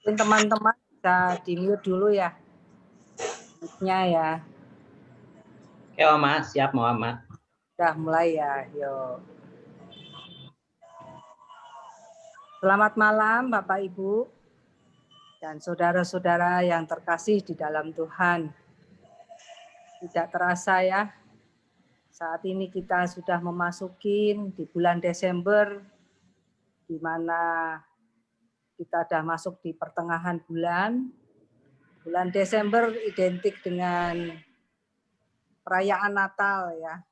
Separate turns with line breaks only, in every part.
Mungkin teman-teman bisa di-mute dulu ya, mic-nya ya.
Oke, Oma, siap Muhammad.
Udah mulai ya, yuk. Selamat malam Bapak Ibu dan saudara-saudara yang terkasih di dalam Tuhan. Tidak terasa ya, saat ini kita sudah memasuki di bulan Desember, di mana kita sudah masuk di pertengahan bulan. Bulan Desember identik dengan perayaan Natal ya.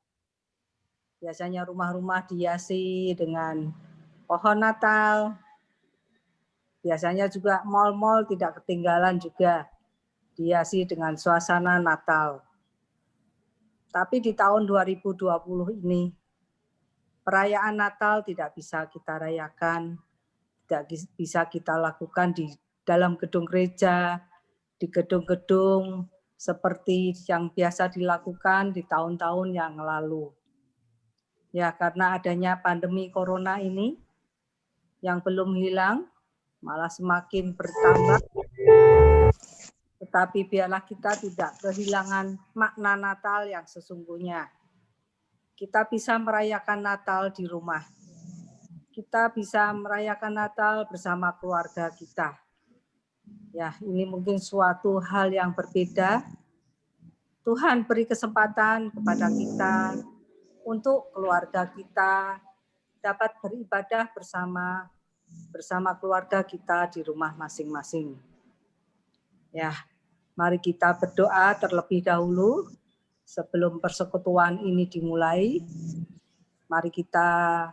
Biasanya rumah-rumah dihiasi dengan pohon Natal. Biasanya juga mal-mal tidak ketinggalan juga dihiasi dengan suasana Natal. Tapi di tahun 2020 ini, perayaan Natal tidak bisa kita rayakan, tidak bisa kita lakukan di dalam gedung gereja, di gedung-gedung seperti yang biasa dilakukan di tahun-tahun yang lalu. Ya, karena adanya pandemi corona ini yang belum hilang, malah semakin bertambah. Tetapi biarlah kita tidak kehilangan makna Natal yang sesungguhnya. Kita bisa merayakan Natal di rumah. Kita bisa merayakan Natal bersama keluarga kita. Ya, ini mungkin suatu hal yang berbeda. Tuhan beri kesempatan kepada kita untuk keluarga kita dapat beribadah bersama keluarga kita di rumah masing-masing. Ya, mari kita berdoa terlebih dahulu sebelum persekutuan ini dimulai. Mari kita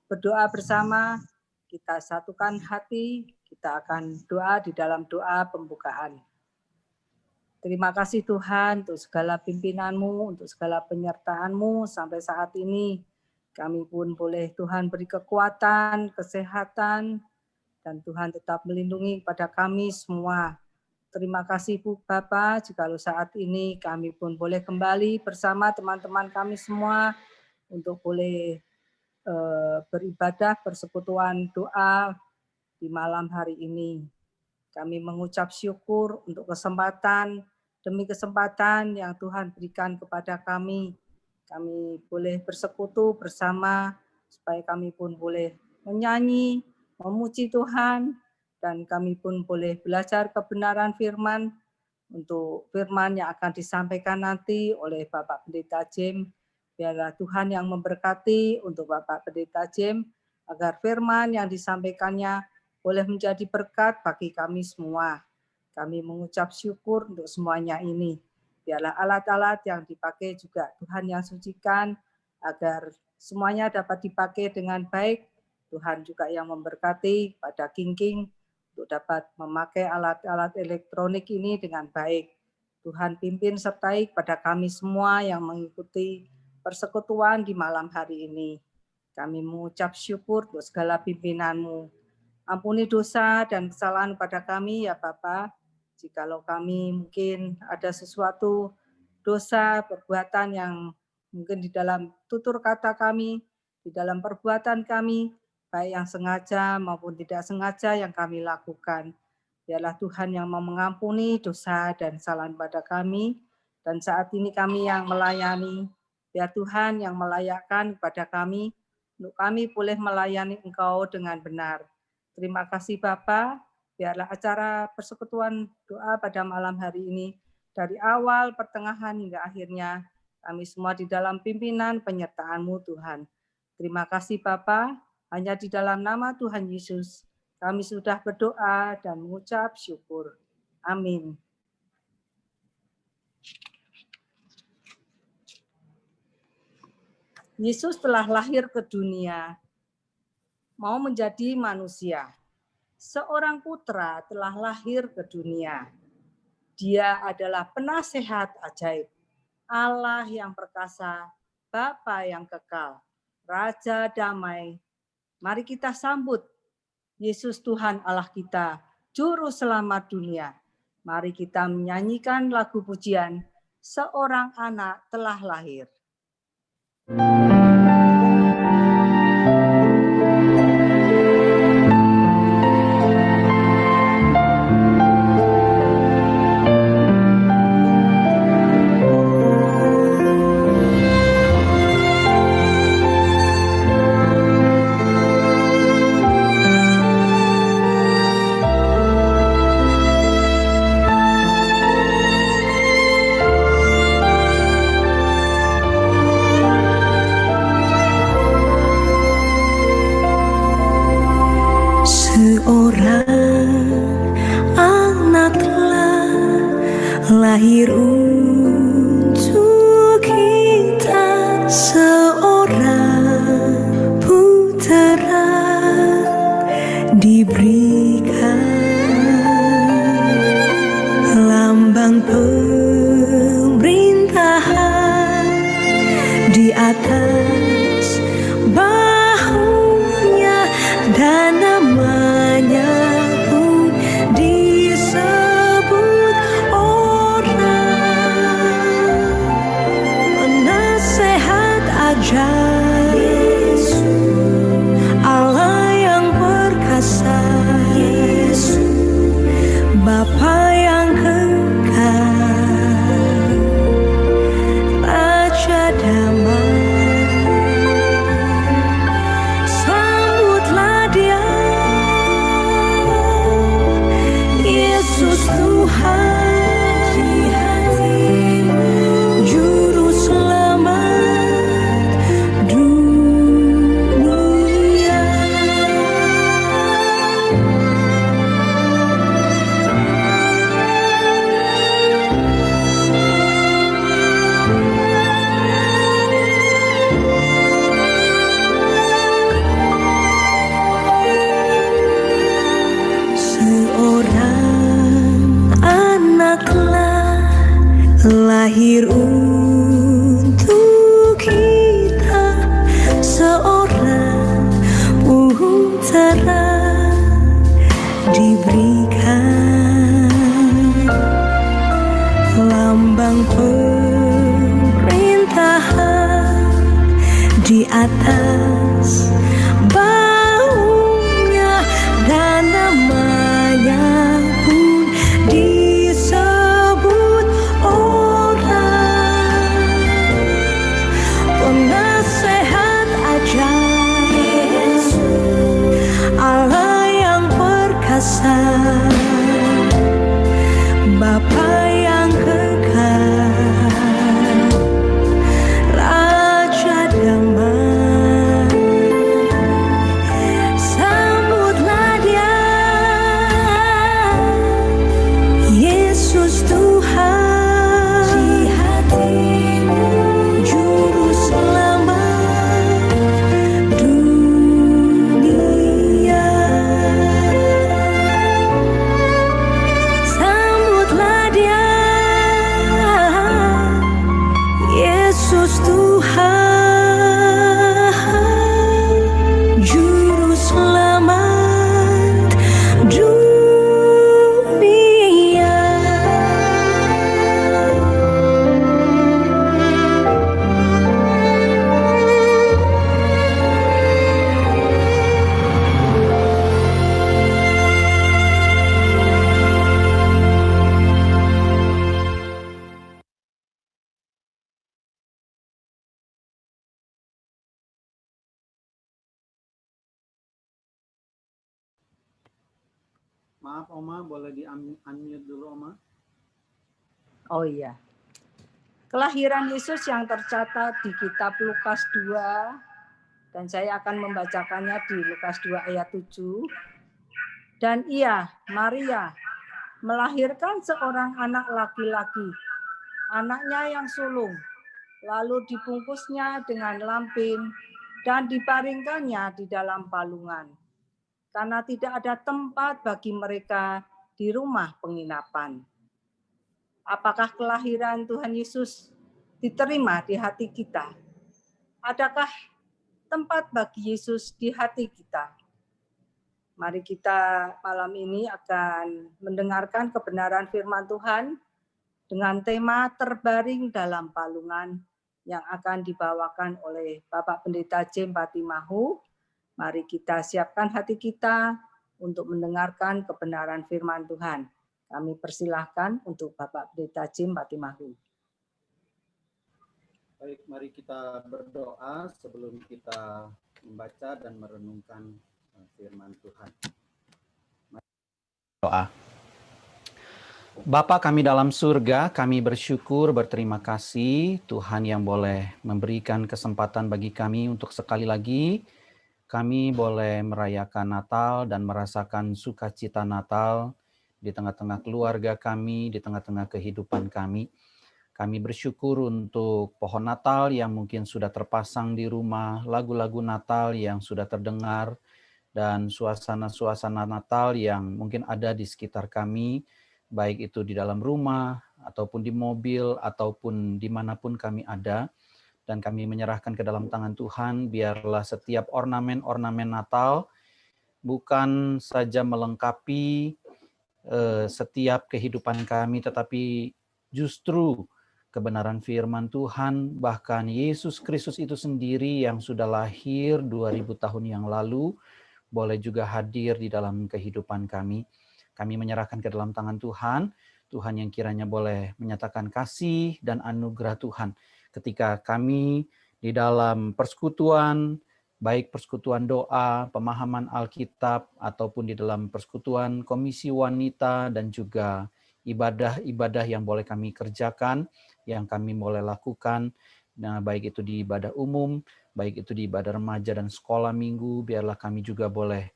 berdoa bersama, kita satukan hati, kita akan doa di dalam doa pembukaan. Terima kasih Tuhan untuk segala pimpinan-Mu, untuk segala penyertaan-Mu sampai saat ini. Kami pun boleh Tuhan beri kekuatan, kesehatan, dan Tuhan tetap melindungi pada kami semua. Terima kasih Bu Bapak, jikalau saat ini kami pun boleh kembali bersama teman-teman kami semua untuk boleh beribadah, persekutuan doa di malam hari ini. Kami mengucap syukur untuk kesempatan demi kesempatan yang Tuhan berikan kepada kami. Kami boleh bersekutu bersama supaya kami pun boleh menyanyi, memuji Tuhan, dan kami pun boleh belajar kebenaran firman untuk firman yang akan disampaikan nanti oleh Bapak Pendeta James. Biarlah Tuhan yang memberkati untuk Bapak Pendeta James agar firman yang disampaikannya boleh menjadi berkat bagi kami semua. Kami mengucap syukur untuk semuanya ini. Biarlah alat-alat yang dipakai juga Tuhan yang sucikan agar semuanya dapat dipakai dengan baik. Tuhan juga yang memberkati pada King untuk dapat memakai alat-alat elektronik ini dengan baik. Tuhan pimpin sertai pada kami semua yang mengikuti persekutuan di malam hari ini. Kami mengucap syukur untuk segala pimpinan-Mu. Ampuni dosa dan kesalahan pada kami ya Bapa. Jikalau kami mungkin ada sesuatu dosa, perbuatan yang mungkin di dalam tutur kata kami, di dalam perbuatan kami, baik yang sengaja maupun tidak sengaja yang kami lakukan. Biarlah Tuhan yang mau mengampuni dosa dan kesalahan pada kami, dan saat ini kami yang melayani, biar Tuhan yang melayakkan kepada kami, untuk kami boleh melayani Engkau dengan benar. Terima kasih Bapa, biarlah acara persekutuan doa pada malam hari ini, dari awal, pertengahan, hingga akhirnya, kami semua di dalam pimpinan penyertaan-Mu Tuhan. Terima kasih Bapa, hanya di dalam nama Tuhan Yesus, kami sudah berdoa dan mengucap syukur. Amin. Yesus telah lahir ke dunia, mau menjadi manusia. Seorang putra telah lahir ke dunia. Dia adalah penasehat ajaib, Allah yang perkasa, Bapa yang kekal, Raja damai. Mari kita sambut Yesus Tuhan Allah kita, Juru Selamat dunia. Mari kita menyanyikan lagu pujian, Seorang Anak Telah Lahir.
Seorang anak telah lahir untuk kita, seorang putera diberikan, lambang pemerintahan di atas bahunya, dan namanya pun disebut orang penasehat ajaib, Allah yang perkasa, Bapa yang kekal, Raja damai. Sambutlah Dia, Yesus Tuhan, Juru Selamat dunia. Seorang anaklah lahir untuk kita, seorang putera diberikan, lambang pemerintahan di atas baunya, dan namanya pun disebut orang penasehat ajaib, Allah yang perkasa, Bapa yang kekal, Raja damai. Sambutlah Dia, Yesus Tuhan, Juru Selamat dunia. Sambutlah Dia, Yesus Tuhan, Juru Selamat dunia.
Maaf Oma, boleh di-unmute dulu Oma?
Oh iya. Kelahiran Yesus yang tercatat di kitab Lukas 2, dan saya akan membacakannya di Lukas 2 ayat 7. Dan ia, Maria, melahirkan seorang anak laki-laki, anaknya yang sulung, lalu dibungkusnya dengan lampin dan dibaringkannya di dalam palungan, karena tidak ada tempat bagi mereka di rumah penginapan. Apakah kelahiran Tuhan Yesus diterima di hati kita? Adakah tempat bagi Yesus di hati kita? Mari kita malam ini akan mendengarkan kebenaran firman Tuhan dengan tema terbaring dalam palungan yang akan dibawakan oleh Bapak Pendeta Jem Patimahu. Mari kita siapkan hati kita untuk mendengarkan kebenaran firman Tuhan. Kami persilahkan untuk Bapak Pendeta Jem Patimahu.
Baik, mari kita berdoa sebelum kita membaca dan merenungkan firman Tuhan.
Doa. Bapa kami dalam surga, kami bersyukur, berterima kasih Tuhan yang boleh memberikan kesempatan bagi kami untuk sekali lagi kami boleh merayakan Natal dan merasakan sukacita Natal di tengah-tengah keluarga kami, di tengah-tengah kehidupan kami. Kami bersyukur untuk pohon Natal yang mungkin sudah terpasang di rumah, lagu-lagu Natal yang sudah terdengar, dan suasana-suasana Natal yang mungkin ada di sekitar kami, baik itu di dalam rumah, ataupun di mobil, ataupun dimanapun kami ada. Dan kami menyerahkan ke dalam tangan Tuhan, biarlah setiap ornamen-ornamen Natal bukan saja melengkapi setiap kehidupan kami, tetapi justru kebenaran firman Tuhan, bahkan Yesus Kristus itu sendiri yang sudah lahir 2000 tahun yang lalu, boleh juga hadir di dalam kehidupan kami. Kami menyerahkan ke dalam tangan Tuhan, Tuhan yang kiranya boleh menyatakan kasih dan anugerah Tuhan ketika kami di dalam persekutuan, baik persekutuan doa, pemahaman Alkitab, ataupun di dalam persekutuan komisi wanita, dan juga ibadah-ibadah yang boleh kami kerjakan, yang kami boleh lakukan, nah, baik itu di ibadah umum, baik itu di ibadah remaja dan sekolah minggu, biarlah kami juga boleh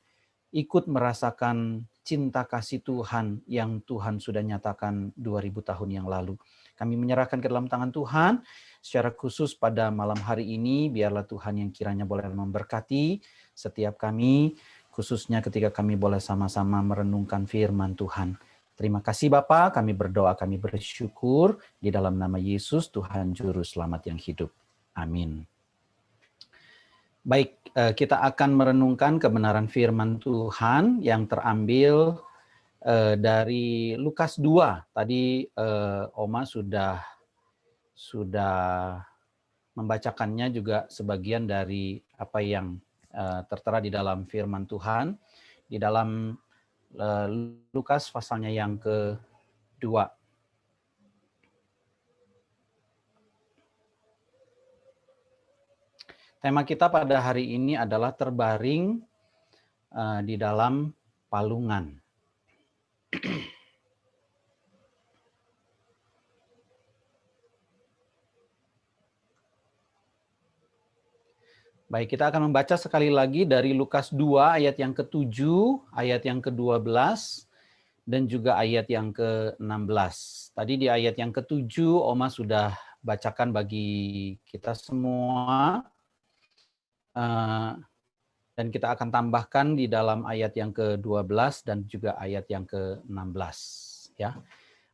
ikut merasakan cinta kasih Tuhan yang Tuhan sudah nyatakan 2000 tahun yang lalu. Kami menyerahkan ke dalam tangan Tuhan, secara khusus pada malam hari ini, biarlah Tuhan yang kiranya boleh memberkati setiap kami, khususnya ketika kami boleh sama-sama merenungkan firman Tuhan. Terima kasih Bapa, kami berdoa, kami bersyukur di dalam nama Yesus, Tuhan Juru Selamat yang hidup. Amin. Baik, kita akan merenungkan kebenaran firman Tuhan yang terambil dari Lukas 2. Tadi Oma sudah membacakannya juga sebagian dari apa yang tertera di dalam firman Tuhan di dalam Lukas pasalnya yang kedua. Tema kita pada hari ini adalah terbaring di dalam palungan. Baik, kita akan membaca sekali lagi dari Lukas 2 ayat yang ke-7, ayat yang ke-12, dan juga ayat yang ke-16. Tadi di ayat yang ke-7, Oma sudah bacakan bagi kita semua. Dan kita akan tambahkan di dalam ayat yang ke-12 dan juga ayat yang ke-16. Ya.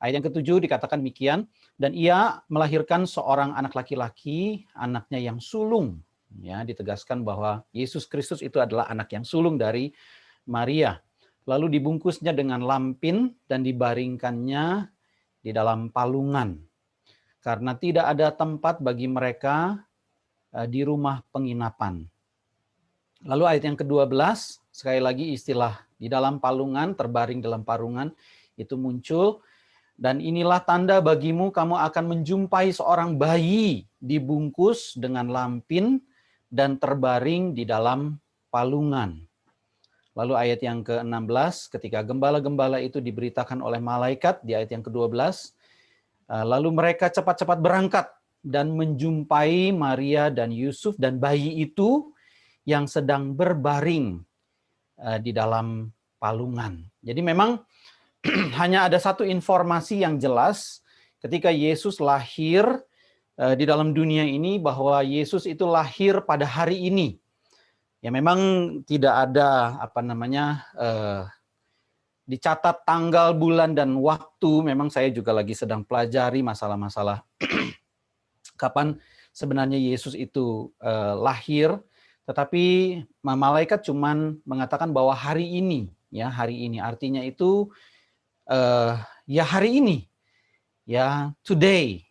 Ayat yang ke-7 dikatakan demikian, dan ia melahirkan seorang anak laki-laki, anaknya yang sulung. Ya, ditegaskan bahwa Yesus Kristus itu adalah anak yang sulung dari Maria. Lalu dibungkusnya dengan lampin dan dibaringkannya di dalam palungan. Karena tidak ada tempat bagi mereka di rumah penginapan. Lalu ayat yang ke-12, sekali lagi istilah di dalam palungan, terbaring dalam palungan, itu muncul. Dan inilah tanda bagimu, kamu akan menjumpai seorang bayi dibungkus dengan lampin dan terbaring di dalam palungan. Lalu ayat yang ke-16, ketika gembala-gembala itu diberitakan oleh malaikat, di ayat yang ke-12, lalu mereka cepat-cepat berangkat dan menjumpai Maria dan Yusuf dan bayi itu yang sedang berbaring di dalam palungan. Jadi memang hanya ada satu informasi yang jelas ketika Yesus lahir di dalam dunia ini, bahwa Yesus itu lahir pada hari ini. Ya memang tidak ada dicatat tanggal, bulan, dan waktu. Memang saya juga lagi sedang pelajari masalah-masalah kapan sebenarnya Yesus itu lahir. Tetapi malaikat cuman mengatakan bahwa hari ini, ya hari ini. Artinya itu ya hari ini, ya today.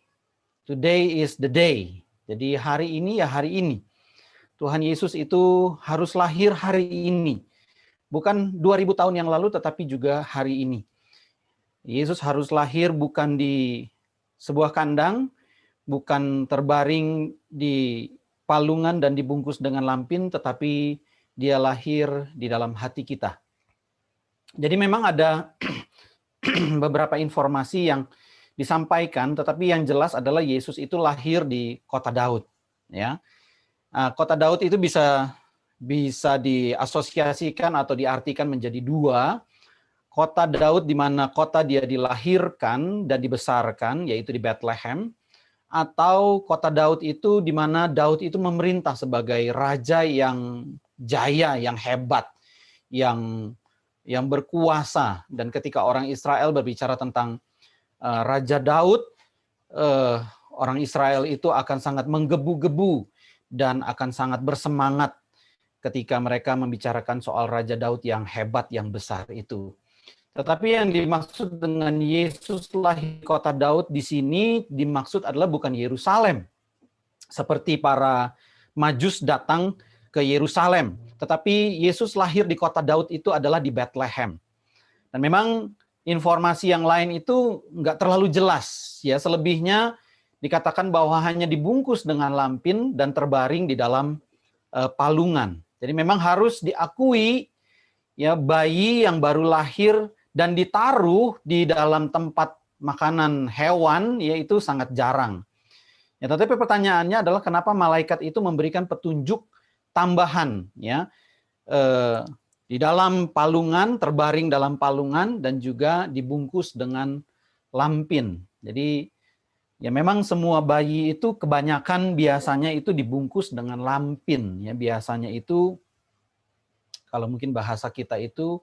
Today is the day. Jadi hari ini ya hari ini. Tuhan Yesus itu harus lahir hari ini. Bukan 2000 tahun yang lalu, tetapi juga hari ini. Yesus harus lahir bukan di sebuah kandang, bukan terbaring di palungan dan dibungkus dengan lampin, tetapi dia lahir di dalam hati kita. Jadi memang ada beberapa informasi yang disampaikan, tetapi yang jelas adalah Yesus itu lahir di kota Daud. Ya, kota Daud itu bisa bisa diasosiasikan atau diartikan menjadi dua. Kota Daud di mana kota dia dilahirkan dan dibesarkan, yaitu di Bethlehem, atau kota Daud itu di mana Daud itu memerintah sebagai raja yang jaya, yang hebat, yang berkuasa. Dan ketika orang Israel berbicara tentang Raja Daud, orang Israel itu akan sangat menggebu-gebu dan akan sangat bersemangat ketika mereka membicarakan soal Raja Daud yang hebat, yang besar itu. Tetapi yang dimaksud dengan Yesus lahir kota Daud di sini dimaksud adalah bukan Yerusalem. Seperti para Majus datang ke Yerusalem. Tetapi Yesus lahir di kota Daud itu adalah di Bethlehem. Dan memang informasi yang lain itu nggak terlalu jelas. Ya, selebihnya dikatakan bahwa hanya dibungkus dengan lampin dan terbaring di dalam palungan. Jadi memang harus diakui ya, bayi yang baru lahir dan ditaruh di dalam tempat makanan hewan, yaitu sangat jarang. Ya, tetapi pertanyaannya adalah kenapa malaikat itu memberikan petunjuk tambahan, ya, di dalam palungan, terbaring dalam palungan, dan juga dibungkus dengan lampin. Jadi ya memang semua bayi itu kebanyakan biasanya itu dibungkus dengan lampin. Ya, biasanya itu kalau mungkin bahasa kita itu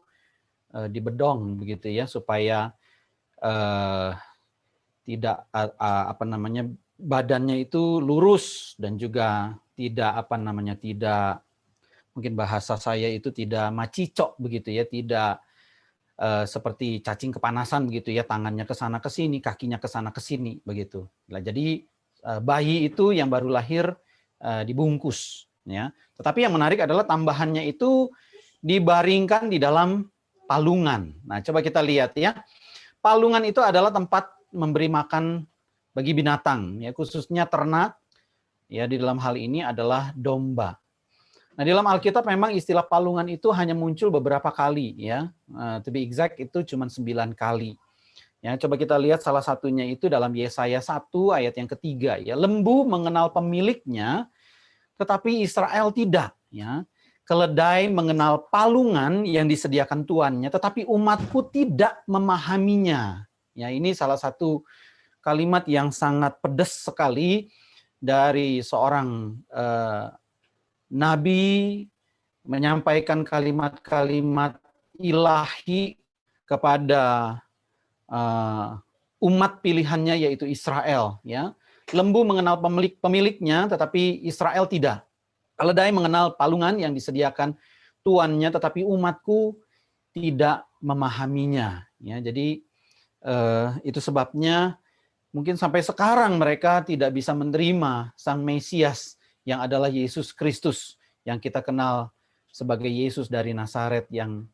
dibedong begitu ya, supaya tidak badannya itu lurus dan juga tidak tidak, mungkin bahasa saya itu tidak macicok begitu ya, tidak seperti cacing kepanasan begitu ya, tangannya ke sana ke sini, kakinya ke sana ke sini begitu. Nah, jadi bayi itu yang baru lahir dibungkus ya. Tetapi yang menarik adalah tambahannya itu dibaringkan di dalam palungan. Nah, coba kita lihat ya. Palungan itu adalah tempat memberi makan bagi binatang, ya, khususnya ternak. Ya, di dalam hal ini adalah domba. Nah, di dalam Alkitab memang istilah palungan itu hanya muncul beberapa kali, ya. To be exact itu cuma 9 kali. Ya, coba kita lihat salah satunya itu dalam Yesaya 1 ayat yang ketiga. Ya, lembu mengenal pemiliknya, tetapi Israel tidak. Ya. Keledai mengenal palungan yang disediakan tuannya, tetapi umatku tidak memahaminya. Ya, ini salah satu kalimat yang sangat pedas sekali dari seorang nabi menyampaikan kalimat-kalimat ilahi kepada umat pilihannya, yaitu Israel. Ya, lembu mengenal pemiliknya, tetapi Israel tidak. Keledai mengenal palungan yang disediakan tuannya, tetapi umatku tidak memahaminya. Ya, jadi itu sebabnya mungkin sampai sekarang mereka tidak bisa menerima Sang Mesias yang adalah Yesus Kristus yang kita kenal sebagai Yesus dari Nazaret, yang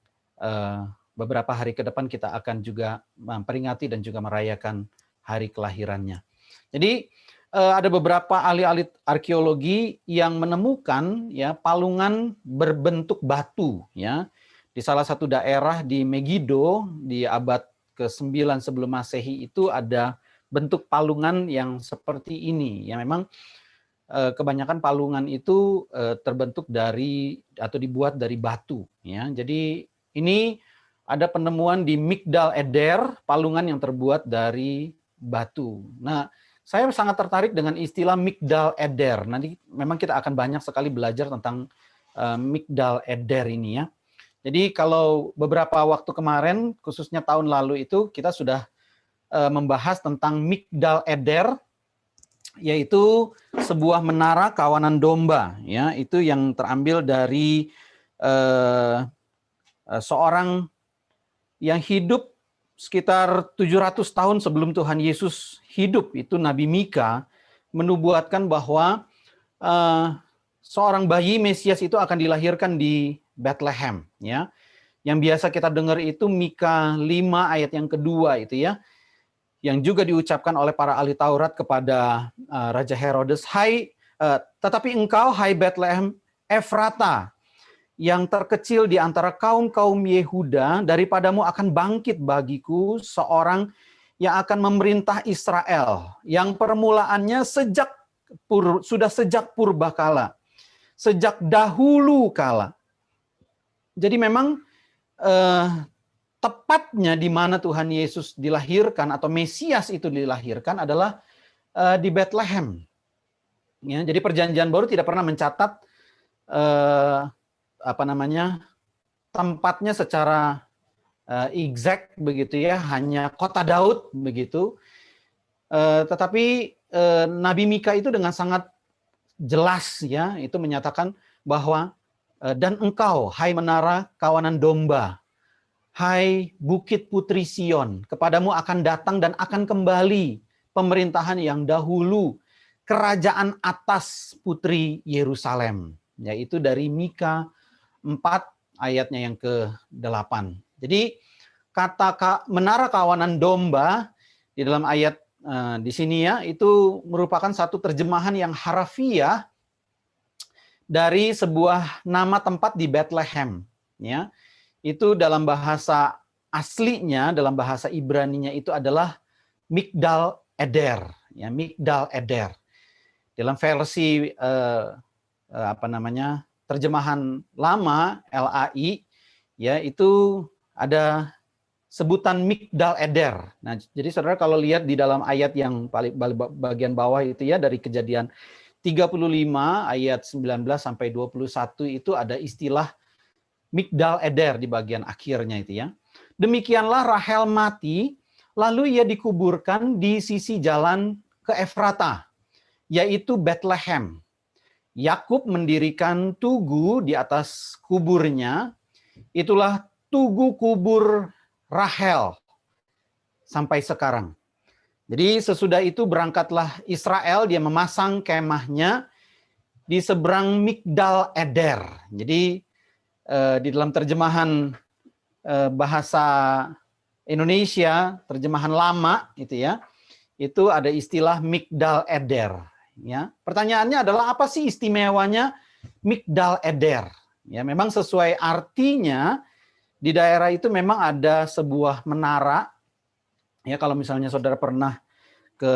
beberapa hari ke depan kita akan juga memperingati dan juga merayakan hari kelahirannya. Jadi ada beberapa ahli-ahli arkeologi yang menemukan ya palungan berbentuk batu ya di salah satu daerah di Megiddo di abad ke-9 sebelum Masehi. Itu ada bentuk palungan yang seperti ini. Ya, memang kebanyakan palungan itu terbentuk dari atau dibuat dari batu ya. Jadi ini ada penemuan di Migdal Eder, palungan yang terbuat dari batu. Nah, saya sangat tertarik dengan istilah Migdal Eder. Nanti memang kita akan banyak sekali belajar tentang Migdal Eder ini ya. Jadi kalau beberapa waktu kemarin, khususnya tahun lalu itu, kita sudah membahas tentang Migdal Eder, yaitu sebuah menara kawanan domba. Ya, itu yang terambil dari seorang yang hidup sekitar 700 tahun sebelum Tuhan Yesus hidup, itu Nabi Mika menubuatkan bahwa seorang bayi Mesias itu akan dilahirkan di Bethlehem, ya. Yang biasa kita dengar itu Mika 5 ayat yang kedua itu ya, yang juga diucapkan oleh para ahli Taurat kepada Raja Herodes, tetapi engkau hai Bethlehem Efrata, yang terkecil di antara kaum-kaum Yehuda, daripadamu akan bangkit bagiku seorang yang akan memerintah Israel, yang permulaannya sudah sejak purbakala. sejak dahulu kala. Jadi memang tepatnya di mana Tuhan Yesus dilahirkan atau Mesias itu dilahirkan adalah di Bethlehem. Ya, jadi Perjanjian Baru tidak pernah mencatat tempatnya secara exact begitu ya, hanya kota Daud begitu. Tetapi Nabi Mika itu dengan sangat jelas ya, itu menyatakan bahwa dan engkau, hai menara kawanan domba, hai bukit putri Sion, kepadamu akan datang dan akan kembali pemerintahan yang dahulu, kerajaan atas putri Yerusalem. Yaitu dari Mika 4 ayatnya yang ke-8. Jadi kata menara kawanan domba di dalam ayat di sini ya, itu merupakan satu terjemahan yang harafiah dari sebuah nama tempat di Bethlehem. Ya. Itu dalam bahasa aslinya, dalam bahasa Ibraninya itu adalah Migdal Eder, ya, Migdal Eder. Dalam versi terjemahan lama LAI, ya, itu ada sebutan Migdal Eder. Nah, jadi saudara kalau lihat di dalam ayat yang paling bagian bawah itu ya, dari Kejadian 35 ayat 19 sampai 21 itu ada istilah Migdal Eder di bagian akhirnya itu ya. Demikianlah Rahel mati, lalu ia dikuburkan di sisi jalan ke Efrata, yaitu Bethlehem. Yakub mendirikan tugu di atas kuburnya, itulah tugu kubur Rahel sampai sekarang. Jadi sesudah itu berangkatlah Israel, dia memasang kemahnya di seberang Migdal Eder. Jadi di dalam terjemahan bahasa Indonesia, terjemahan lama itu ya, itu ada istilah Migdal Eder. Ya, pertanyaannya adalah apa sih istimewanya Migdal Eder? Ya, memang sesuai artinya di daerah itu memang ada sebuah menara. Ya, kalau misalnya saudara pernah ke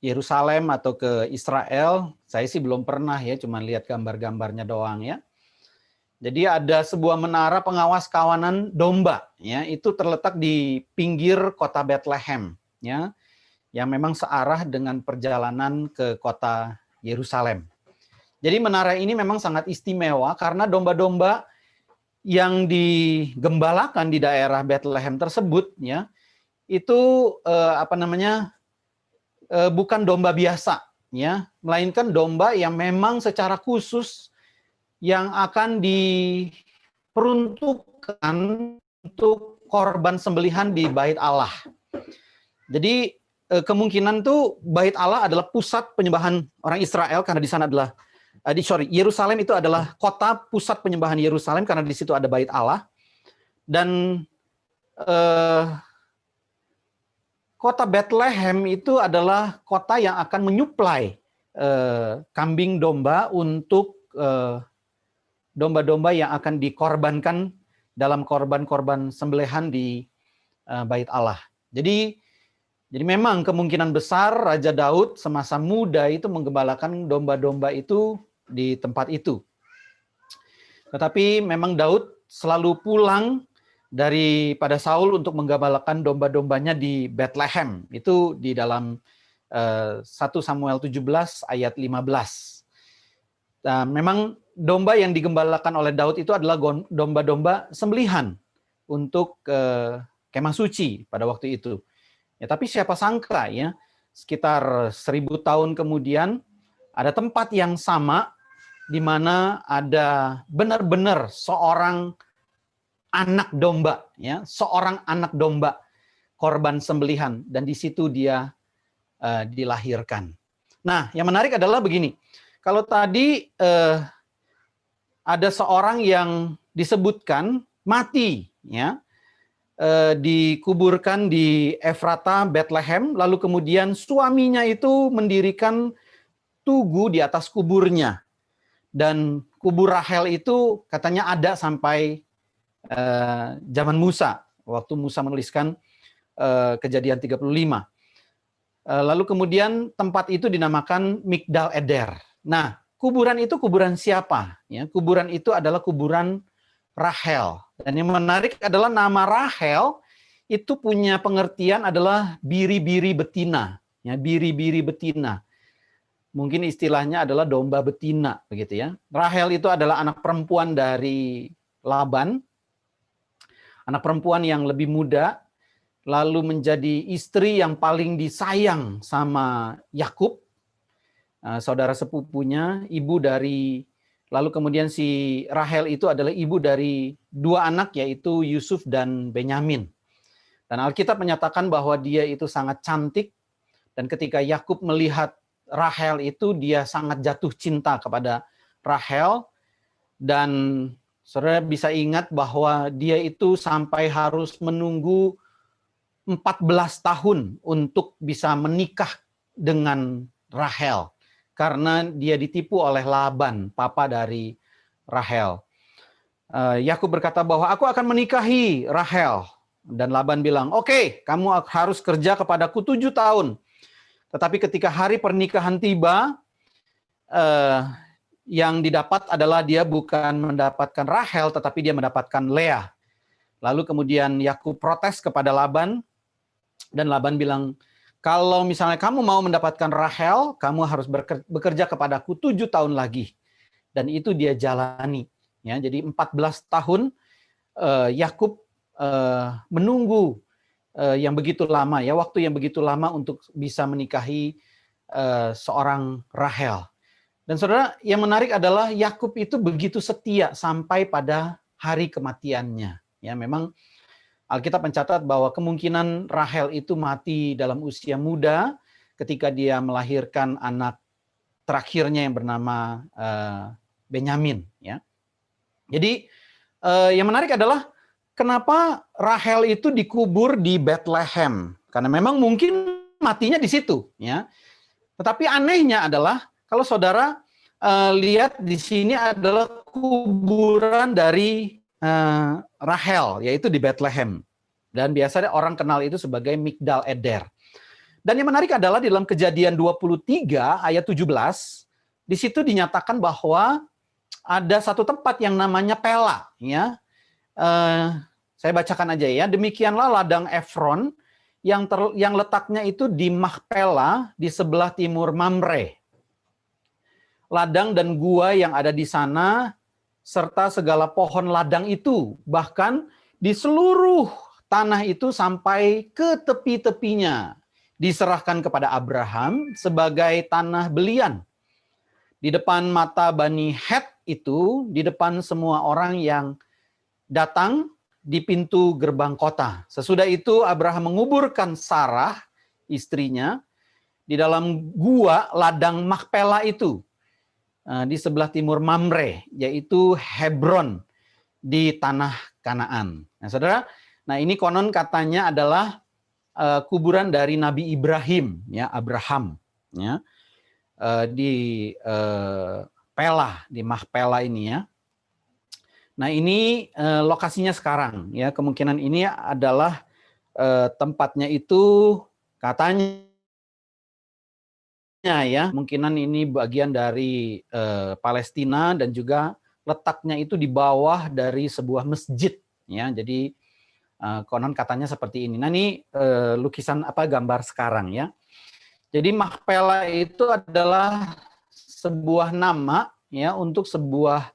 Yerusalem atau ke Israel, saya sih belum pernah ya, cuma lihat gambar-gambarnya doang ya. Jadi ada sebuah menara pengawas kawanan domba, ya, itu terletak di pinggir kota Bethlehem, ya, yang memang searah dengan perjalanan ke kota Yerusalem. Jadi menara ini memang sangat istimewa karena domba-domba yang digembalakan di daerah Bethlehem tersebut, ya, itu bukan domba biasa, ya, melainkan domba yang memang secara khusus yang akan diperuntukkan untuk korban sembelihan di Bait Allah. Jadi kemungkinan tuh Bait Allah adalah pusat penyembahan orang Israel karena di sana adalah Yerusalem itu adalah kota pusat penyembahan Yerusalem karena di situ ada Bait Allah. Dan kota Bethlehem itu adalah kota yang akan menyuplai kambing domba untuk domba-domba yang akan dikorbankan dalam korban-korban sembelihan di Bait Allah. Jadi memang kemungkinan besar Raja Daud semasa muda itu menggembalakan domba-domba itu di tempat itu. Tetapi memang Daud selalu pulang daripada Saul untuk menggembalakan domba-dombanya di Bethlehem. Itu di dalam 1 Samuel 17 ayat 15. Nah, memang domba yang digembalakan oleh Daud itu adalah domba-domba sembelihan untuk kemah suci pada waktu itu. Ya, tapi siapa sangka ya, sekitar 1000 tahun kemudian ada tempat yang sama di mana ada benar-benar seorang anak domba, ya, seorang anak domba korban sembelihan, dan di situ dia dilahirkan. Nah, yang menarik adalah begini. Kalau tadi ada seorang yang disebutkan mati, ya, dikuburkan di Efrata, Bethlehem, lalu kemudian suaminya itu mendirikan tugu di atas kuburnya. Dan kubur Rahel itu katanya ada sampai zaman Musa, waktu Musa menuliskan Kejadian 35. Lalu kemudian tempat itu dinamakan Migdal Eder. Nah, kuburan itu kuburan siapa? Ya, kuburan itu adalah kuburan Rahel. Dan yang menarik adalah nama Rahel itu punya pengertian adalah biri-biri betina. Ya, biri-biri betina. Mungkin istilahnya adalah domba betina, begitu ya. Rahel itu adalah anak perempuan dari Laban, anak perempuan yang lebih muda, lalu menjadi istri yang paling disayang sama Yakub, saudara sepupunya, ibu dari, lalu kemudian si Rahel itu adalah ibu dari dua anak, yaitu Yusuf dan Benyamin. Dan Alkitab menyatakan bahwa dia itu sangat cantik, dan ketika Yakub melihat Rahel itu, dia sangat jatuh cinta kepada Rahel, dan saudara bisa ingat bahwa dia itu sampai harus menunggu 14 tahun untuk bisa menikah dengan Rahel karena dia ditipu oleh Laban, papa dari Rahel. Yakub berkata bahwa aku akan menikahi Rahel, dan Laban bilang, "Oke, kamu harus kerja kepadaku 7 tahun." Tetapi ketika hari pernikahan tiba, yang didapat adalah dia bukan mendapatkan Rahel, tetapi dia mendapatkan Lea. Lalu kemudian Yakub protes kepada Laban, dan Laban bilang, kalau misalnya kamu mau mendapatkan Rahel, kamu harus bekerja kepadaku 7 tahun lagi. Dan itu dia jalani. Ya, jadi 14 tahun Yakub menunggu yang begitu lama, ya, waktu yang begitu lama untuk bisa menikahi seorang Rahel. Dan saudara, yang menarik adalah Yakub itu begitu setia sampai pada hari kematiannya. Ya, memang Alkitab mencatat bahwa kemungkinan Rahel itu mati dalam usia muda ketika dia melahirkan anak terakhirnya yang bernama Benyamin. Ya. Jadi yang menarik adalah kenapa Rahel itu dikubur di Bethlehem? Karena memang mungkin matinya di situ. Ya. Tetapi anehnya adalah kalau saudara lihat di sini adalah kuburan dari Rahel, yaitu di Bethlehem. Dan biasanya orang kenal itu sebagai Migdal Eder. Dan yang menarik adalah di dalam Kejadian 23 ayat 17, di situ dinyatakan bahwa ada satu tempat yang namanya Pela. Ya. Saya bacakan aja ya. Demikianlah ladang Efron yang letaknya itu di Makpela di sebelah timur Mamre. Ladang dan gua yang ada di sana, serta segala pohon ladang itu, bahkan di seluruh tanah itu sampai ke tepi-tepinya, diserahkan kepada Abraham sebagai tanah belian. Di depan mata Bani Het itu, di depan semua orang yang datang di pintu gerbang kota. Sesudah itu Abraham menguburkan Sarah, istrinya, di dalam gua ladang Makpela itu, di sebelah timur Mamre, yaitu Hebron di tanah Kanaan. Nah, saudara, ini konon katanya adalah kuburan dari Nabi Ibrahim, ya, Abraham, ya, di Pela, di Makpela ini, ya. Nah, ini lokasinya sekarang, ya. Kemungkinan ini adalah tempatnya itu katanya, ya, kemungkinan ini bagian dari Palestina dan juga letaknya itu di bawah dari sebuah masjid, ya. Jadi konon katanya seperti ini. Nah, ini lukisan gambar sekarang, ya. Jadi Makpela itu adalah sebuah nama, ya, untuk sebuah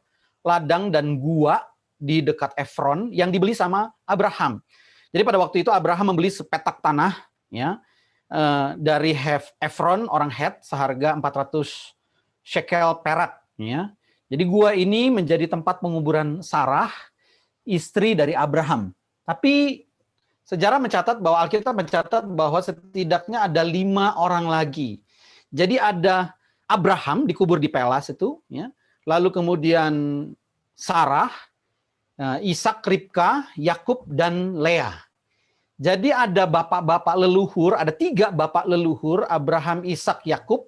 ladang dan gua di dekat Efron yang dibeli sama Abraham. Jadi pada waktu itu Abraham membeli sepetak tanah, ya, dari Efron orang Het seharga 400 shekel perak, ya. Jadi gua ini menjadi tempat penguburan Sarah, istri dari Abraham. Tapi sejarah mencatat bahwa Alkitab mencatat bahwa setidaknya ada 5 orang lagi. Jadi ada Abraham dikubur di Pelas itu, ya. Lalu kemudian Sarah, Ishak, Ribka, Yakub dan Lea. Jadi ada bapak-bapak leluhur, ada 3 bapak leluhur, Abraham, Ishak, Yakub,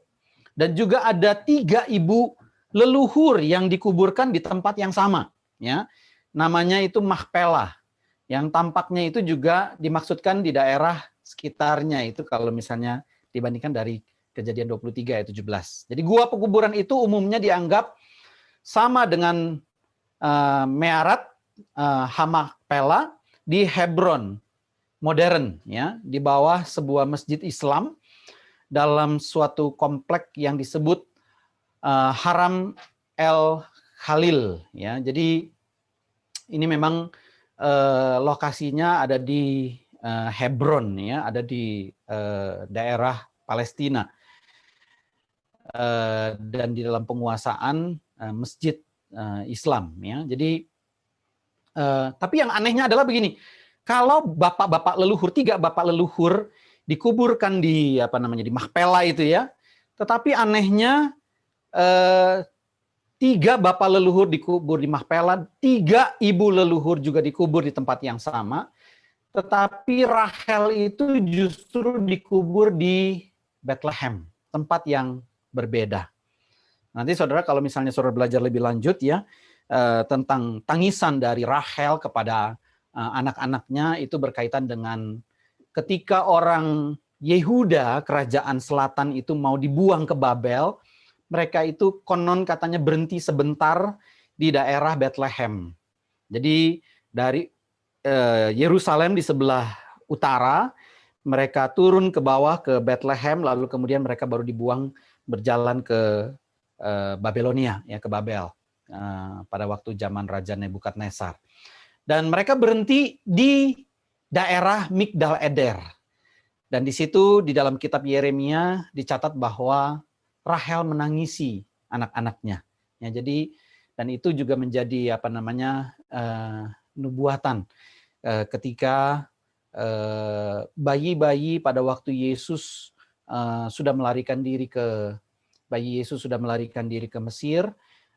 dan juga ada 3 ibu leluhur yang dikuburkan di tempat yang sama, ya. Namanya itu Makpela, yang tampaknya itu juga dimaksudkan di daerah sekitarnya itu kalau misalnya dibandingkan dari Kejadian 23 ayat 17. Jadi gua pekuburan itu umumnya dianggap sama dengan Me'arat Hamakpela di Hebron modern, ya, di bawah sebuah masjid Islam dalam suatu komplek yang disebut Haram El Khalil, ya. Jadi ini memang lokasinya ada di Hebron, ya, ada di daerah Palestina dan di dalam penguasaan masjid Islam, ya. Jadi tapi yang anehnya adalah begini, kalau bapak-bapak leluhur, 3 bapak leluhur dikuburkan di di Makpela itu, ya, tetapi anehnya 3 bapak leluhur dikubur di Makpela, 3 ibu leluhur juga dikubur di tempat yang sama, tetapi Rahel itu justru dikubur di Bethlehem, tempat yang berbeda. Nanti saudara kalau misalnya saudara belajar lebih lanjut, ya, tentang tangisan dari Rahel kepada anak-anaknya, itu berkaitan dengan ketika orang Yehuda, kerajaan selatan itu mau dibuang ke Babel, mereka itu konon katanya berhenti sebentar di daerah Bethlehem. Jadi dari Yerusalem di sebelah utara, mereka turun ke bawah ke Bethlehem, lalu kemudian mereka baru dibuang berjalan ke Babelonia, ya, ke Babel pada waktu zaman Raja Nebukadnezar. Dan mereka berhenti di daerah Migdal Eder. Dan di situ di dalam kitab Yeremia dicatat bahwa Rahel menangisi anak-anaknya. Ya, jadi dan itu juga menjadi nubuatan ketika bayi-bayi pada waktu Yesus sudah melarikan diri ke Mesir,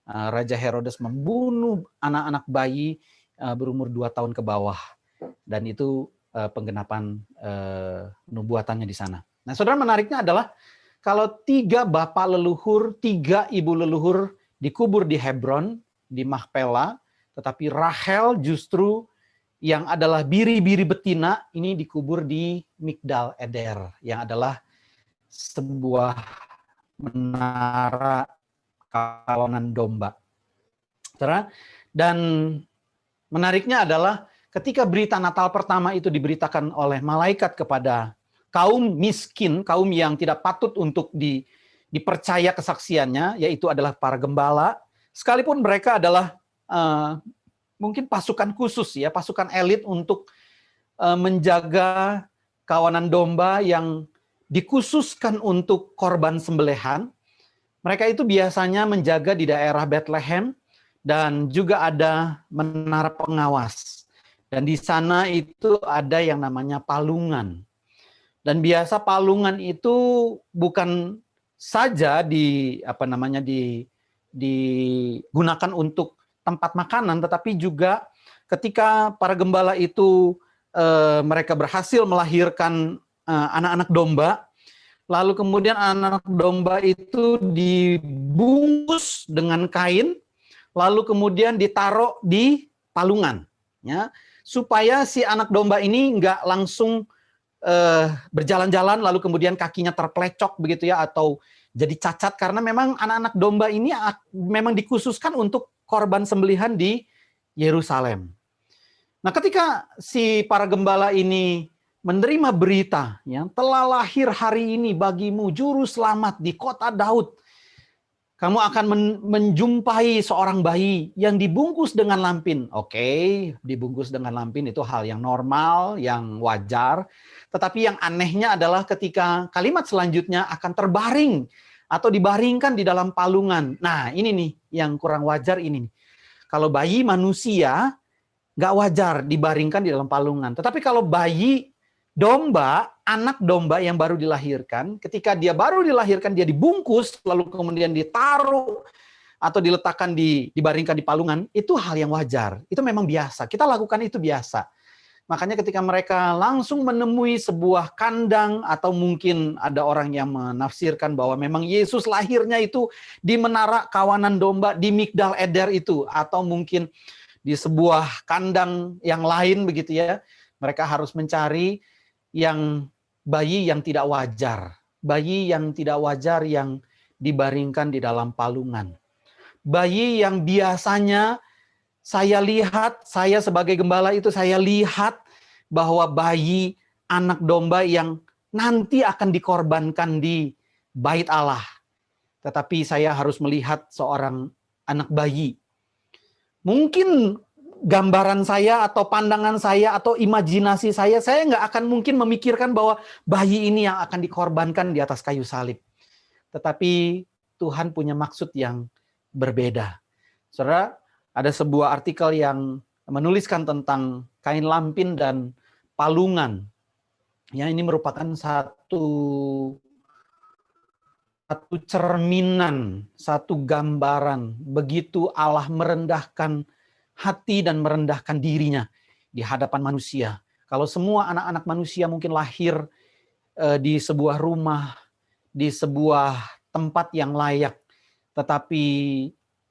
Raja Herodes membunuh anak-anak bayi berumur 2 tahun ke bawah, dan itu penggenapan nubuatannya di sana. Nah, saudara, menariknya adalah kalau 3 bapak leluhur, 3 ibu leluhur dikubur di Hebron, di Makpela, tetapi Rahel justru yang adalah biri-biri betina ini dikubur di Migdal Eder, yang adalah sebuah menara kawanan domba. Dan menariknya adalah ketika berita Natal pertama itu diberitakan oleh malaikat kepada kaum miskin, kaum yang tidak patut untuk dipercaya kesaksiannya, yaitu adalah para gembala, sekalipun mereka adalah mungkin pasukan khusus, ya, pasukan elit untuk menjaga kawanan domba yang dikhususkan untuk korban sembelihan. Mereka itu biasanya menjaga di daerah Bethlehem dan juga ada menara pengawas. Dan di sana itu ada yang namanya palungan. Dan biasa palungan itu bukan saja digunakan untuk tempat makanan, tetapi juga ketika para gembala itu mereka berhasil melahirkan anak-anak domba, lalu kemudian anak-anak domba itu dibungkus dengan kain, lalu kemudian ditaruh di palungan, ya, supaya si anak domba ini nggak langsung berjalan-jalan lalu kemudian kakinya terplecok begitu, ya, atau jadi cacat, karena memang anak-anak domba ini memang dikhususkan untuk korban sembelihan di Yerusalem. Nah, ketika si para gembala ini menerima berita, ya, telah lahir hari ini bagimu juru selamat di kota Daud. Kamu akan menjumpai seorang bayi yang dibungkus dengan lampin. Oke, dibungkus dengan lampin itu hal yang normal, yang wajar. Tetapi yang anehnya adalah ketika kalimat selanjutnya akan terbaring atau dibaringkan di dalam palungan. Nah, ini nih yang kurang wajar ini. Kalau bayi manusia, nggak wajar dibaringkan di dalam palungan. Tetapi kalau bayi domba, anak domba yang baru dilahirkan, ketika dia baru dilahirkan, dia dibungkus, lalu kemudian ditaruh atau diletakkan dibaringkan di palungan, itu hal yang wajar. Itu memang biasa. Kita lakukan itu biasa. Makanya ketika mereka langsung menemui sebuah kandang, atau mungkin ada orang yang menafsirkan bahwa memang Yesus lahirnya itu di menara kawanan domba di Migdal Eder itu, atau mungkin di sebuah kandang yang lain begitu, ya. Mereka harus mencari yang bayi yang tidak wajar. bayi yang tidak wajar yang dibaringkan di dalam palungan. Bayi yang biasanya saya lihat, saya sebagai gembala itu saya lihat bahwa bayi anak domba yang nanti akan dikorbankan di bait Allah. Tetapi saya harus melihat seorang anak bayi. Mungkin gambaran saya atau pandangan saya atau imajinasi saya nggak akan mungkin memikirkan bahwa bayi ini yang akan dikorbankan di atas kayu salib. Tetapi Tuhan punya maksud yang berbeda. Saudara, ada sebuah artikel yang menuliskan tentang kain lampin dan palungan. Ya, ini merupakan satu cerminan, satu gambaran begitu Allah merendahkan hati dan merendahkan dirinya di hadapan manusia. Kalau semua anak-anak manusia mungkin lahir di sebuah rumah, di sebuah tempat yang layak, tetapi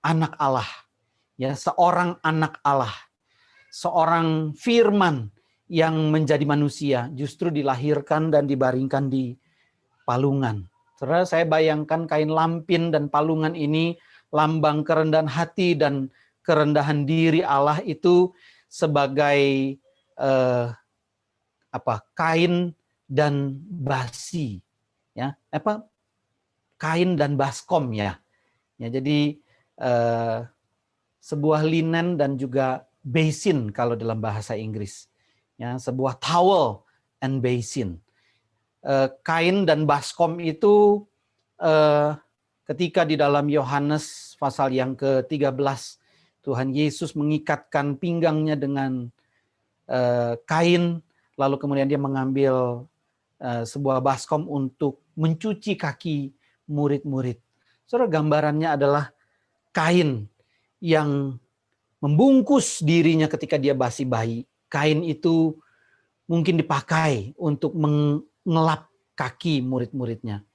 anak Allah, ya, seorang anak Allah, seorang firman yang menjadi manusia justru dilahirkan dan dibaringkan di palungan. Saudara, saya bayangkan kain lampin dan palungan ini lambang kerendahan hati dan kerendahan diri Allah itu sebagai kain dan basi, ya, kain dan baskom, ya. Ya, jadi sebuah linen dan juga basin kalau dalam bahasa Inggris, ya, sebuah towel and basin. Kain dan baskom itu ketika di dalam Yohanes pasal yang ke-13 Tuhan Yesus mengikatkan pinggangnya dengan kain, lalu kemudian dia mengambil sebuah baskom untuk mencuci kaki murid-murid. Saudara, gambarannya adalah kain yang membungkus dirinya ketika dia masih bayi. Kain itu mungkin dipakai untuk mengelap kaki murid-muridnya.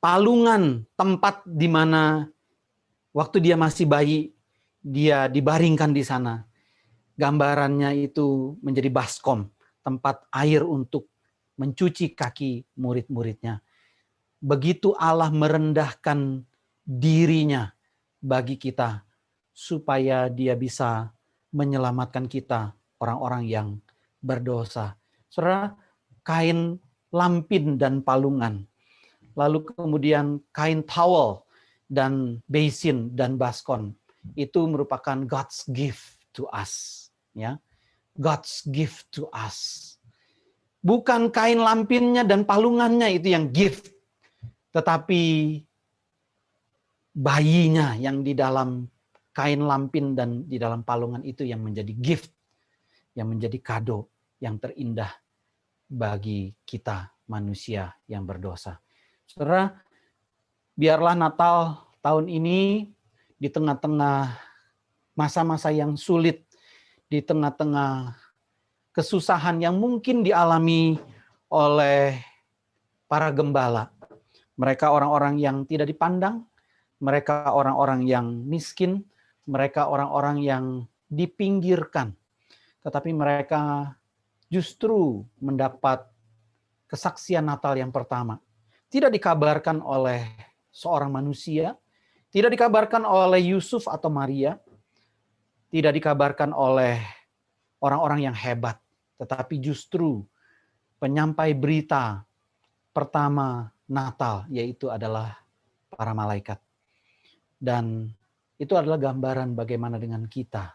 Palungan, tempat di mana waktu dia masih bayi, dia dibaringkan di sana. Gambarannya itu menjadi baskom, tempat air untuk mencuci kaki murid-muridnya. Begitu Allah merendahkan dirinya bagi kita, supaya dia bisa menyelamatkan kita, orang-orang yang berdosa. Saudara, kain lampin dan palungan, lalu kemudian kain towel dan basin dan baskom, itu merupakan God's gift to us, ya. God's gift to us. Bukan kain lampinnya dan palungannya itu yang gift, tetapi bayinya yang di dalam kain lampin dan di dalam palungan itu yang menjadi gift, yang menjadi kado yang terindah bagi kita manusia yang berdosa. Saudara, biarlah Natal tahun ini di tengah-tengah masa-masa yang sulit, di tengah-tengah kesusahan yang mungkin dialami oleh para gembala. Mereka orang-orang yang tidak dipandang, mereka orang-orang yang miskin, mereka orang-orang yang dipinggirkan. Tetapi mereka justru mendapat kesaksian Natal yang pertama. Tidak dikabarkan oleh seorang manusia, tidak dikabarkan oleh Yusuf atau Maria, tidak dikabarkan oleh orang-orang yang hebat, tetapi justru penyampai berita pertama Natal, yaitu adalah para malaikat. Dan itu adalah gambaran bagaimana dengan kita,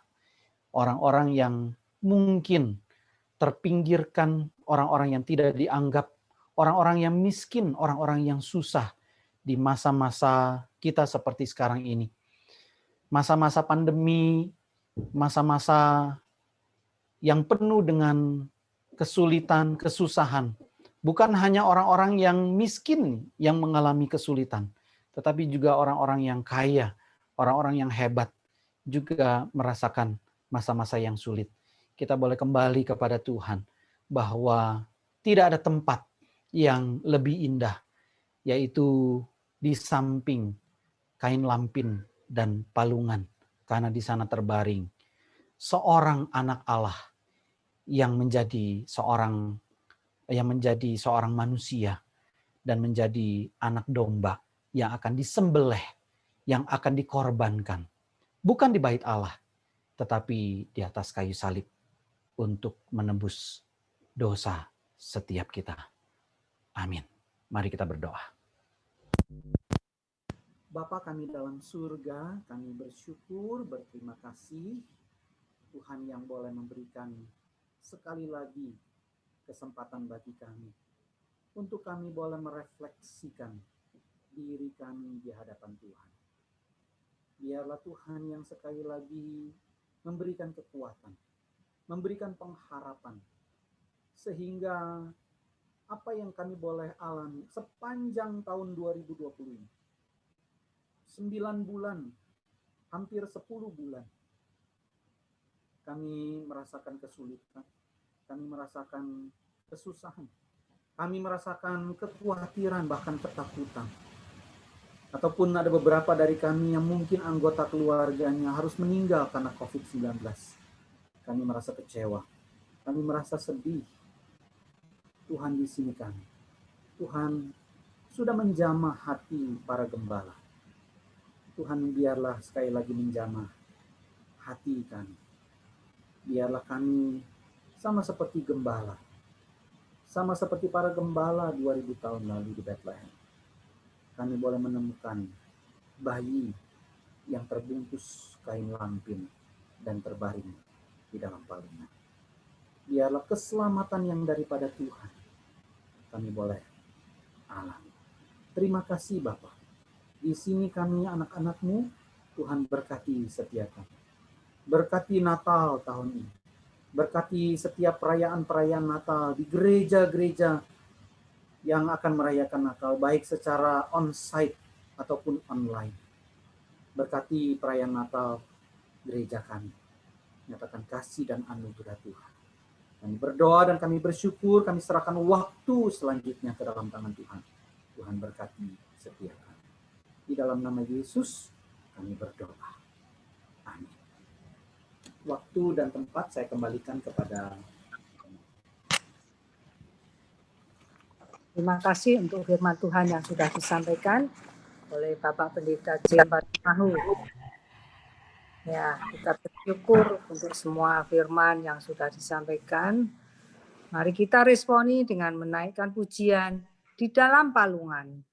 orang-orang yang mungkin terpinggirkan, orang-orang yang tidak dianggap, orang-orang yang miskin, orang-orang yang susah di masa-masa kita seperti sekarang ini. Masa-masa pandemi, masa-masa yang penuh dengan kesulitan, kesusahan. Bukan hanya orang-orang yang miskin yang mengalami kesulitan, tetapi juga orang-orang yang kaya, orang-orang yang hebat juga merasakan masa-masa yang sulit. Kita boleh kembali kepada Tuhan bahwa tidak ada tempat yang lebih indah, yaitu di samping kain lampin dan palungan, karena di sana terbaring seorang anak Allah yang menjadi seorang manusia dan menjadi anak domba yang akan disembelih, yang akan dikorbankan. Bukan di bait Allah, tetapi di atas kayu salib untuk menebus dosa setiap kita. Amin. Mari kita berdoa.
Bapa kami dalam surga, kami bersyukur, berterima kasih Tuhan yang boleh memberikan sekali lagi kesempatan bagi kami untuk kami boleh merefleksikan diri kami di hadapan Tuhan. Biarlah Tuhan yang sekali lagi memberikan kekuatan, memberikan pengharapan, sehingga apa yang kami boleh alami sepanjang tahun 2020 ini, 9 bulan, hampir 10 bulan, kami merasakan kesulitan, kami merasakan kesusahan, kami merasakan kekhawatiran, bahkan ketakutan. Ataupun ada beberapa dari kami yang mungkin anggota keluarganya harus meninggal karena COVID-19. Kami merasa kecewa, kami merasa sedih. Tuhan di sini kami. Tuhan sudah menjamah hati para gembala. Tuhan biarlah sekali lagi menjamah hati kami. Biarlah kami sama seperti gembala. Sama seperti para gembala 2000 tahun lalu di Bethlehem. Kami boleh menemukan bayi yang terbungkus kain lampin dan terbaring di dalam palungan. Biarlah keselamatan yang daripada Tuhan kami boleh alami. Terima kasih Bapa. Di sini kami anak-anak-Mu, Tuhan berkati setiap kami. Berkati Natal tahun ini. Berkati setiap perayaan-perayaan Natal di gereja-gereja yang akan merayakan Natal, baik secara on-site ataupun online. Berkati perayaan Natal gereja kami. Nyatakan kasih dan anugerah Tuhan. Kami berdoa dan kami bersyukur, kami serahkan waktu selanjutnya ke dalam tangan Tuhan. Tuhan berkati setiap kami. Di dalam nama Yesus kami berdoa. Amin. Waktu dan tempat saya kembalikan kepada.
Terima kasih untuk firman Tuhan yang sudah disampaikan oleh Bapak Pendeta Jabar Mahu. Ya, kita bersyukur untuk semua firman yang sudah disampaikan. Mari kita responi dengan menaikkan pujian di dalam palungan.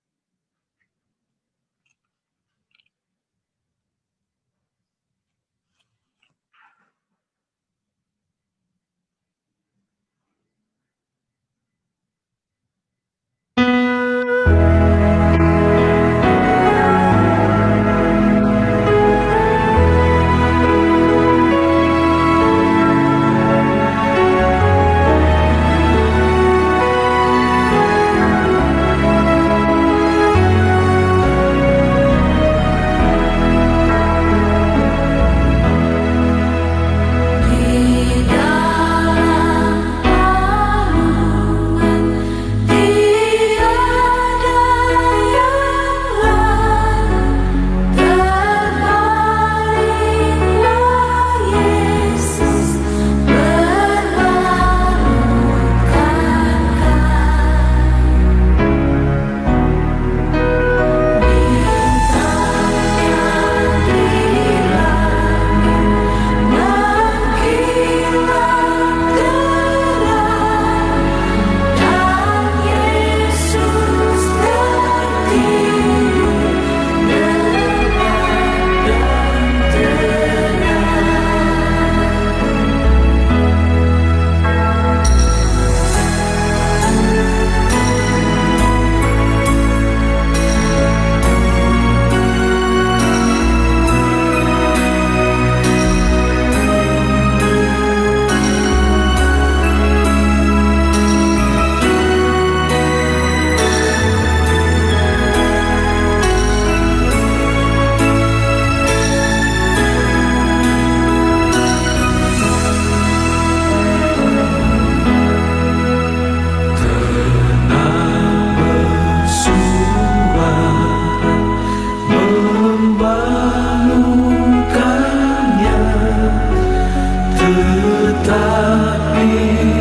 tetapi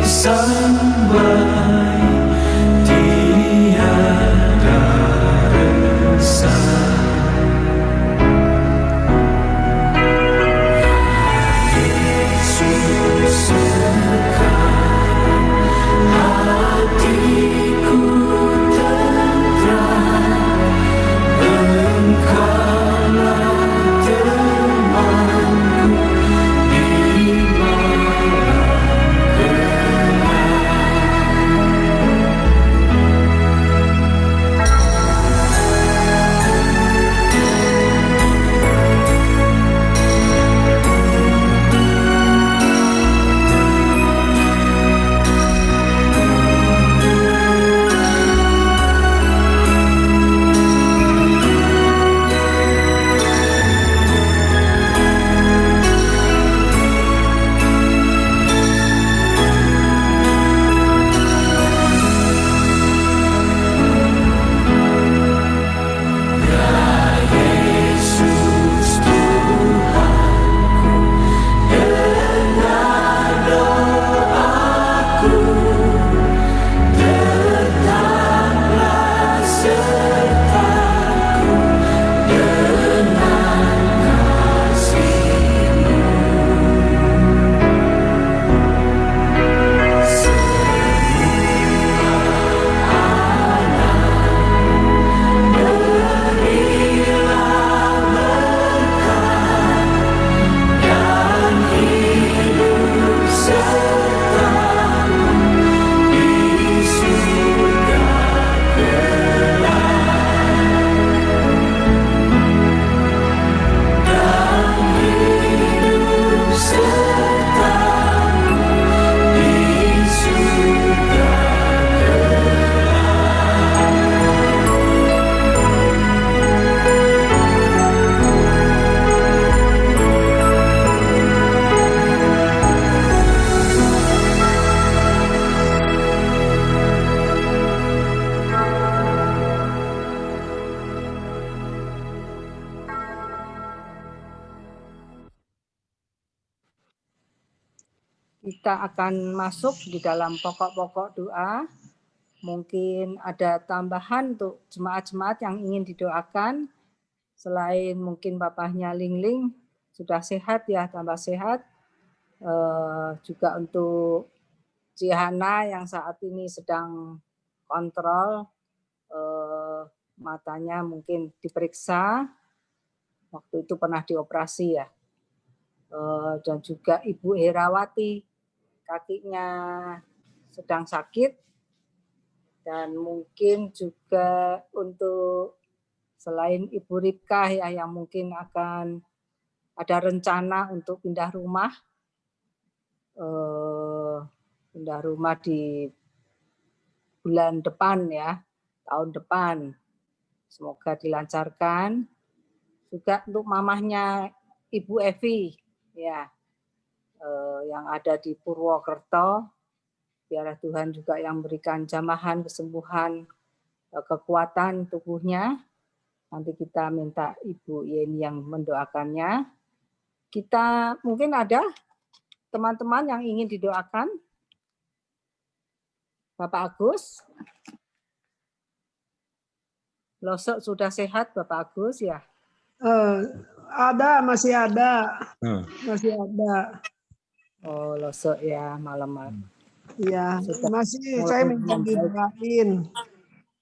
sampai di
kita akan masuk di dalam pokok-pokok doa. Mungkin ada tambahan untuk jemaat-jemaat yang ingin didoakan. Selain mungkin bapaknya Ling sudah sehat ya, tambah sehat. Juga untuk Cihana yang saat ini sedang kontrol matanya, mungkin diperiksa. Waktu itu pernah dioperasi ya. Dan juga Ibu Herawati, kakinya sedang sakit. Dan mungkin juga untuk selain Ibu Ripkah ya, yang mungkin akan ada rencana untuk pindah rumah di bulan depan ya, tahun depan. Semoga dilancarkan. Juga untuk mamahnya Ibu Evi ya, yang ada di Purwokerto, biarlah Tuhan juga yang berikan jamahan kesembuhan, kekuatan tubuhnya. Nanti kita minta Ibu Yeni yang mendoakannya. Kita mungkin ada teman-teman yang ingin didoakan. Bapak Agus. Losok sudah sehat Bapak Agus ya?
Masih ada. Masih ada.
Oh, Losok ya, malam-malam.
Iya, masih saya minta didoain.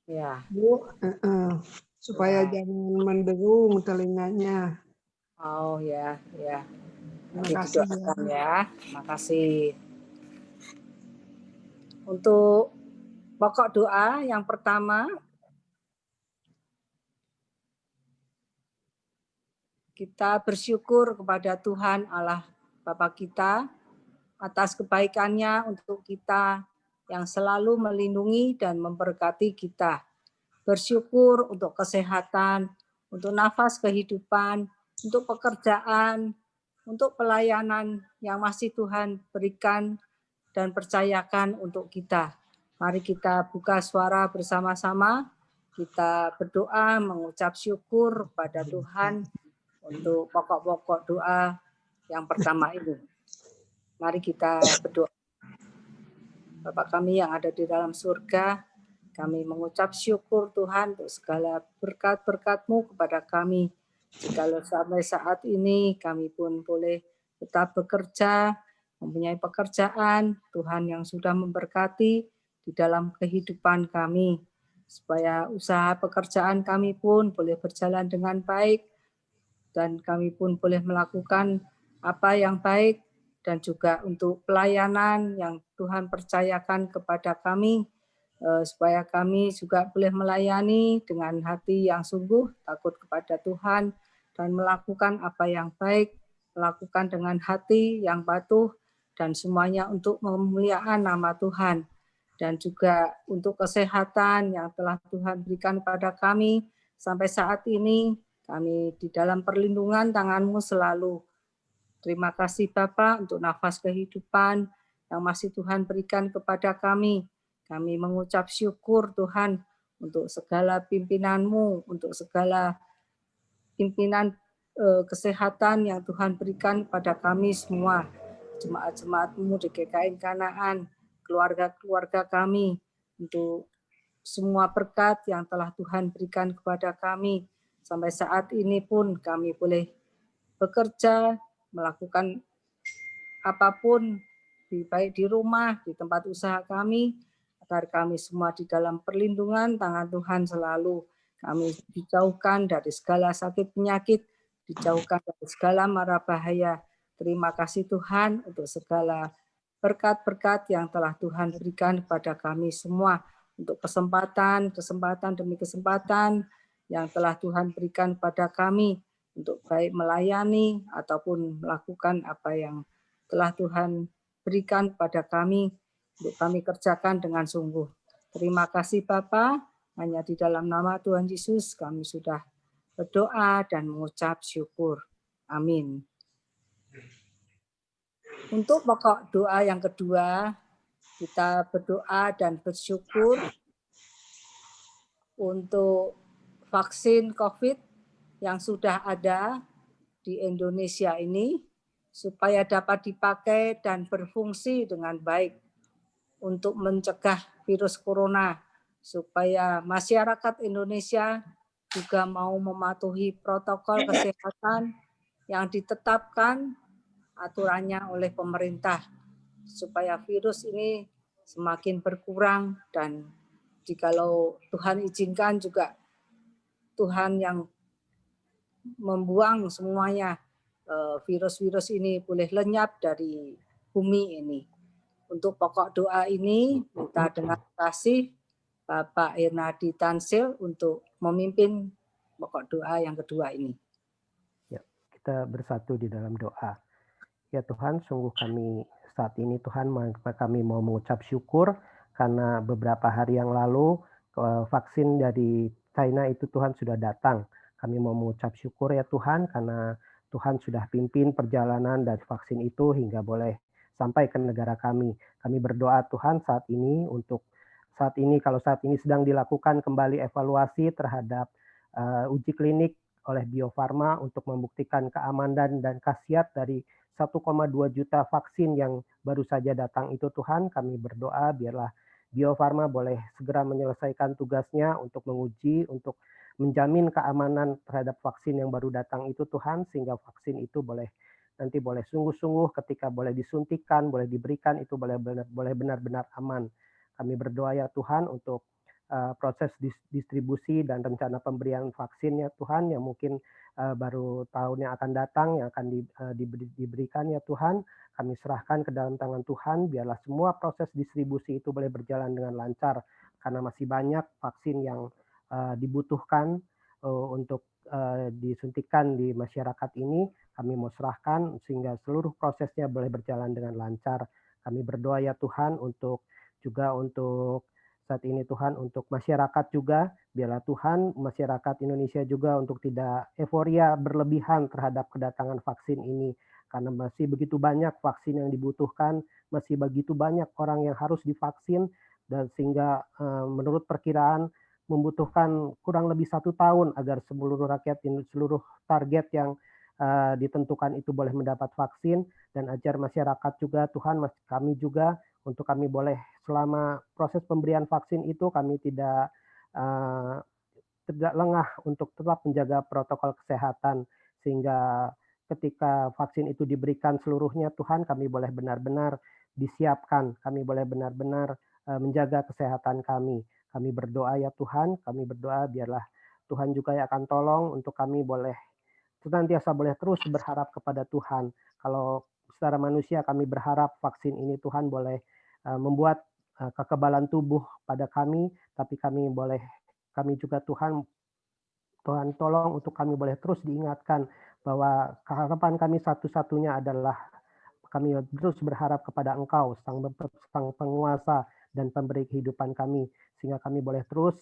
Ya.
Bu, supaya jangan menderung telinganya.
Oh ya, ya.
Terima kasih
ya. Terima kasih. Untuk pokok doa yang pertama, kita bersyukur kepada Tuhan Allah Bapa kita atas kebaikannya untuk kita yang selalu melindungi dan memberkati kita. Bersyukur untuk kesehatan, untuk nafas kehidupan, untuk pekerjaan, untuk pelayanan yang masih Tuhan berikan dan percayakan untuk kita. Mari kita buka suara bersama-sama, kita berdoa mengucap syukur pada Tuhan untuk pokok-pokok doa yang pertama ini. Mari kita berdoa. Bapa kami yang ada di dalam surga, kami mengucap syukur Tuhan untuk segala berkat-berkat-Mu kepada kami. Jikalau sampai saat ini kami pun boleh tetap bekerja, mempunyai pekerjaan, Tuhan yang sudah memberkati di dalam kehidupan kami. Supaya usaha pekerjaan kami pun boleh berjalan dengan baik, dan kami pun boleh melakukan apa yang baik, dan juga untuk pelayanan yang Tuhan percayakan kepada kami, supaya kami juga boleh melayani dengan hati yang sungguh takut kepada Tuhan dan melakukan apa yang baik, melakukan dengan hati yang patuh, dan semuanya untuk memuliakan nama Tuhan. Dan juga untuk kesehatan yang telah Tuhan berikan kepada kami sampai saat ini, kami di dalam perlindungan tangan-Mu selalu. Terima kasih Bapa untuk nafas kehidupan yang masih Tuhan berikan kepada kami. Kami mengucap syukur Tuhan untuk segala pimpinan-Mu, untuk segala pimpinan kesehatan yang Tuhan berikan pada kami semua. Jemaat-jemaat-Mu di GKI Kanaan, keluarga-keluarga kami, untuk semua berkat yang telah Tuhan berikan kepada kami. Sampai saat ini pun kami boleh bekerja, melakukan apapun, baik di rumah, di tempat usaha kami, agar kami semua di dalam perlindungan tangan Tuhan selalu. Kami dijauhkan dari segala sakit penyakit, dijauhkan dari segala mara bahaya. Terima kasih Tuhan untuk segala berkat-berkat yang telah Tuhan berikan kepada kami semua, untuk kesempatan demi kesempatan yang telah Tuhan berikan pada kami untuk baik melayani ataupun melakukan apa yang telah Tuhan berikan pada kami untuk kami kerjakan dengan sungguh. Terima kasih Bapa, hanya di dalam nama Tuhan Yesus kami sudah berdoa dan mengucap syukur. Amin. Untuk pokok doa yang kedua, kita berdoa dan bersyukur untuk vaksin COVID yang sudah ada di Indonesia ini, supaya dapat dipakai dan berfungsi dengan baik untuk mencegah virus corona, supaya masyarakat Indonesia juga mau mematuhi protokol kesehatan yang ditetapkan aturannya oleh pemerintah, supaya virus ini semakin berkurang, dan jikalau Tuhan izinkan juga Tuhan yang membuang semuanya virus-virus ini boleh lenyap dari bumi ini. Untuk pokok doa ini minta dengan kasih Bapak Ernadi Tansil untuk memimpin pokok doa yang kedua ini.
Ya, kita bersatu di dalam doa. Ya Tuhan, sungguh kami saat ini Tuhan, kami mau mengucap syukur karena beberapa hari yang lalu vaksin dari China itu Tuhan sudah datang. Kami mau mengucap syukur ya Tuhan karena Tuhan sudah pimpin perjalanan dari vaksin itu hingga boleh sampai ke negara kami. Kami berdoa Tuhan saat ini kalau saat ini sedang dilakukan kembali evaluasi terhadap uji klinik oleh Bio Farma untuk membuktikan keamanan dan khasiat dari 1,2 juta vaksin yang baru saja datang itu Tuhan, kami berdoa biarlah Bio Farma boleh segera menyelesaikan tugasnya untuk menguji, untuk menjamin keamanan terhadap vaksin yang baru datang itu Tuhan, sehingga vaksin itu boleh sungguh-sungguh ketika boleh disuntikan, boleh diberikan, itu boleh benar-benar aman. Kami berdoa ya Tuhan untuk proses distribusi dan rencana pemberian vaksin ya Tuhan yang mungkin baru tahun yang akan datang yang akan diberikan ya Tuhan, kami serahkan ke dalam tangan Tuhan, biarlah semua proses distribusi itu boleh berjalan dengan lancar karena masih banyak vaksin yang dibutuhkan untuk disuntikan di masyarakat ini. Kami mau serahkan sehingga seluruh prosesnya boleh berjalan dengan lancar. Kami berdoa ya Tuhan untuk saat ini Tuhan untuk masyarakat juga, biarlah Tuhan masyarakat Indonesia juga untuk tidak euforia berlebihan terhadap kedatangan vaksin ini. Karena masih begitu banyak vaksin yang dibutuhkan, masih begitu banyak orang yang harus divaksin, dan sehingga menurut perkiraan membutuhkan kurang lebih 1 tahun agar seluruh target yang ditentukan itu boleh mendapat vaksin, dan ajar masyarakat juga Tuhan, kami juga untuk kami boleh selama proses pemberian vaksin itu kami tidak lengah untuk tetap menjaga protokol kesehatan sehingga ketika vaksin itu diberikan seluruhnya Tuhan kami boleh benar-benar disiapkan, kami boleh benar-benar menjaga kesehatan kami. Kami berdoa ya Tuhan, kami berdoa biarlah Tuhan juga yang akan tolong untuk kami boleh senantiasa boleh terus berharap kepada Tuhan. Kalau secara manusia kami berharap vaksin ini Tuhan boleh membuat kekebalan tubuh pada kami, tapi kami juga Tuhan tolong untuk kami boleh terus diingatkan bahwa harapan kami satu-satunya adalah kami terus berharap kepada Engkau, Sang Penguasa dan Pemberi kehidupan kami, sehingga kami boleh terus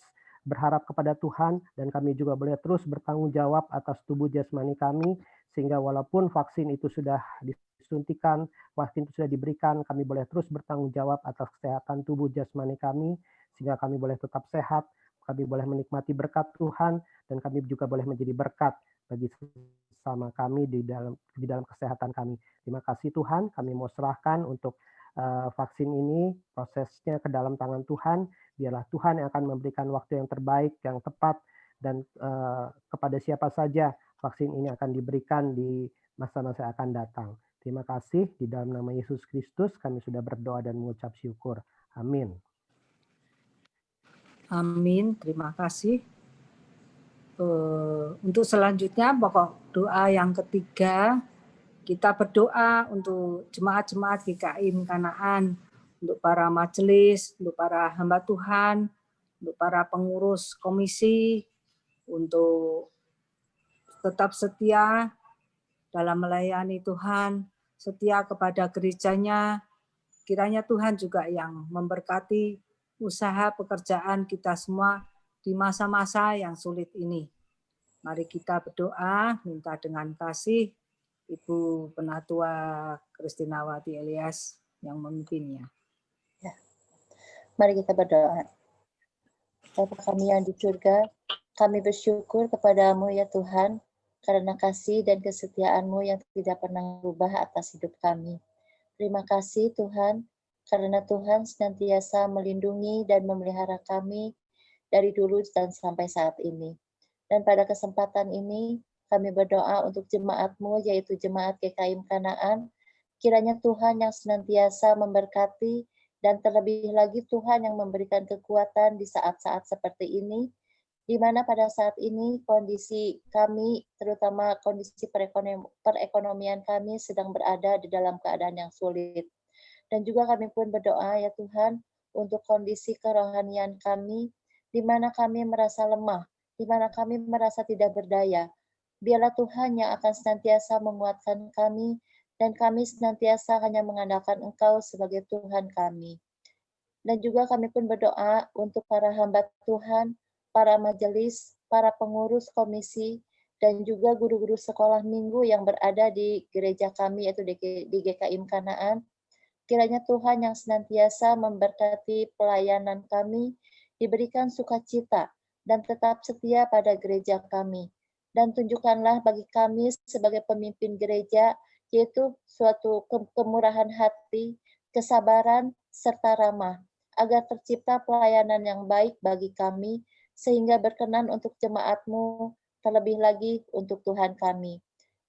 berharap kepada Tuhan dan kami juga boleh terus bertanggung jawab atas tubuh jasmani kami, sehingga walaupun vaksin itu sudah disuntikan, vaksin itu sudah diberikan, kami boleh terus bertanggung jawab atas kesehatan tubuh jasmani kami, sehingga kami boleh tetap sehat, kami boleh menikmati berkat Tuhan, dan kami juga boleh menjadi berkat bagi sesama kami di dalam kesehatan kami. Terima kasih Tuhan, kami mau serahkan untuk vaksin ini, prosesnya ke dalam tangan Tuhan, biarlah Tuhan yang akan memberikan waktu yang terbaik, yang tepat, dan kepada siapa saja vaksin ini akan diberikan di masa-masa akan datang. Terima kasih, di dalam nama Yesus Kristus kami sudah berdoa dan mengucap syukur. Amin.
Amin, terima kasih. Untuk selanjutnya pokok doa yang ketiga, kita berdoa untuk jemaat-jemaat GKI Kanaan, untuk para majelis, untuk para hamba Tuhan, untuk para pengurus komisi, untuk tetap setia dalam melayani Tuhan, setia kepada gerejanya. Kiranya Tuhan juga yang memberkati usaha pekerjaan kita semua di masa-masa yang sulit ini. Mari kita berdoa, minta dengan kasih Ibu Penatua Kristinawati Elias yang memimpinnya.
Ya. Mari kita berdoa. Bapa kami yang di surga, kami bersyukur kepadamu ya Tuhan, karena kasih dan kesetiaan-Mu yang tidak pernah berubah atas hidup kami. Terima kasih Tuhan, karena Tuhan senantiasa melindungi dan memelihara kami dari dulu dan sampai saat ini. Dan pada kesempatan ini, kami berdoa untuk jemaat-Mu, yaitu Jemaat GKIM Kanaan. Kiranya Tuhan yang senantiasa memberkati, dan terlebih lagi Tuhan yang memberikan kekuatan di saat-saat seperti ini, di mana pada saat ini kondisi kami, terutama kondisi perekonomian kami sedang berada di dalam keadaan yang sulit. Dan juga kami pun berdoa ya Tuhan, untuk kondisi kerohanian kami, di mana kami merasa lemah, di mana kami merasa tidak berdaya. Biarlah Tuhan yang akan senantiasa menguatkan kami, dan kami senantiasa hanya mengandalkan Engkau sebagai Tuhan kami. Dan juga kami pun berdoa untuk para hamba Tuhan, para majelis, para pengurus komisi, dan juga guru-guru sekolah minggu yang berada di gereja kami, yaitu di GKIM Kanaan. Kiranya Tuhan yang senantiasa memberkati pelayanan kami, diberikan sukacita, dan tetap setia pada gereja kami. Dan tunjukkanlah bagi kami sebagai pemimpin gereja, yaitu suatu kemurahan hati, kesabaran, serta ramah, agar tercipta pelayanan yang baik bagi kami, sehingga berkenan untuk jemaat-Mu, terlebih lagi untuk Tuhan kami.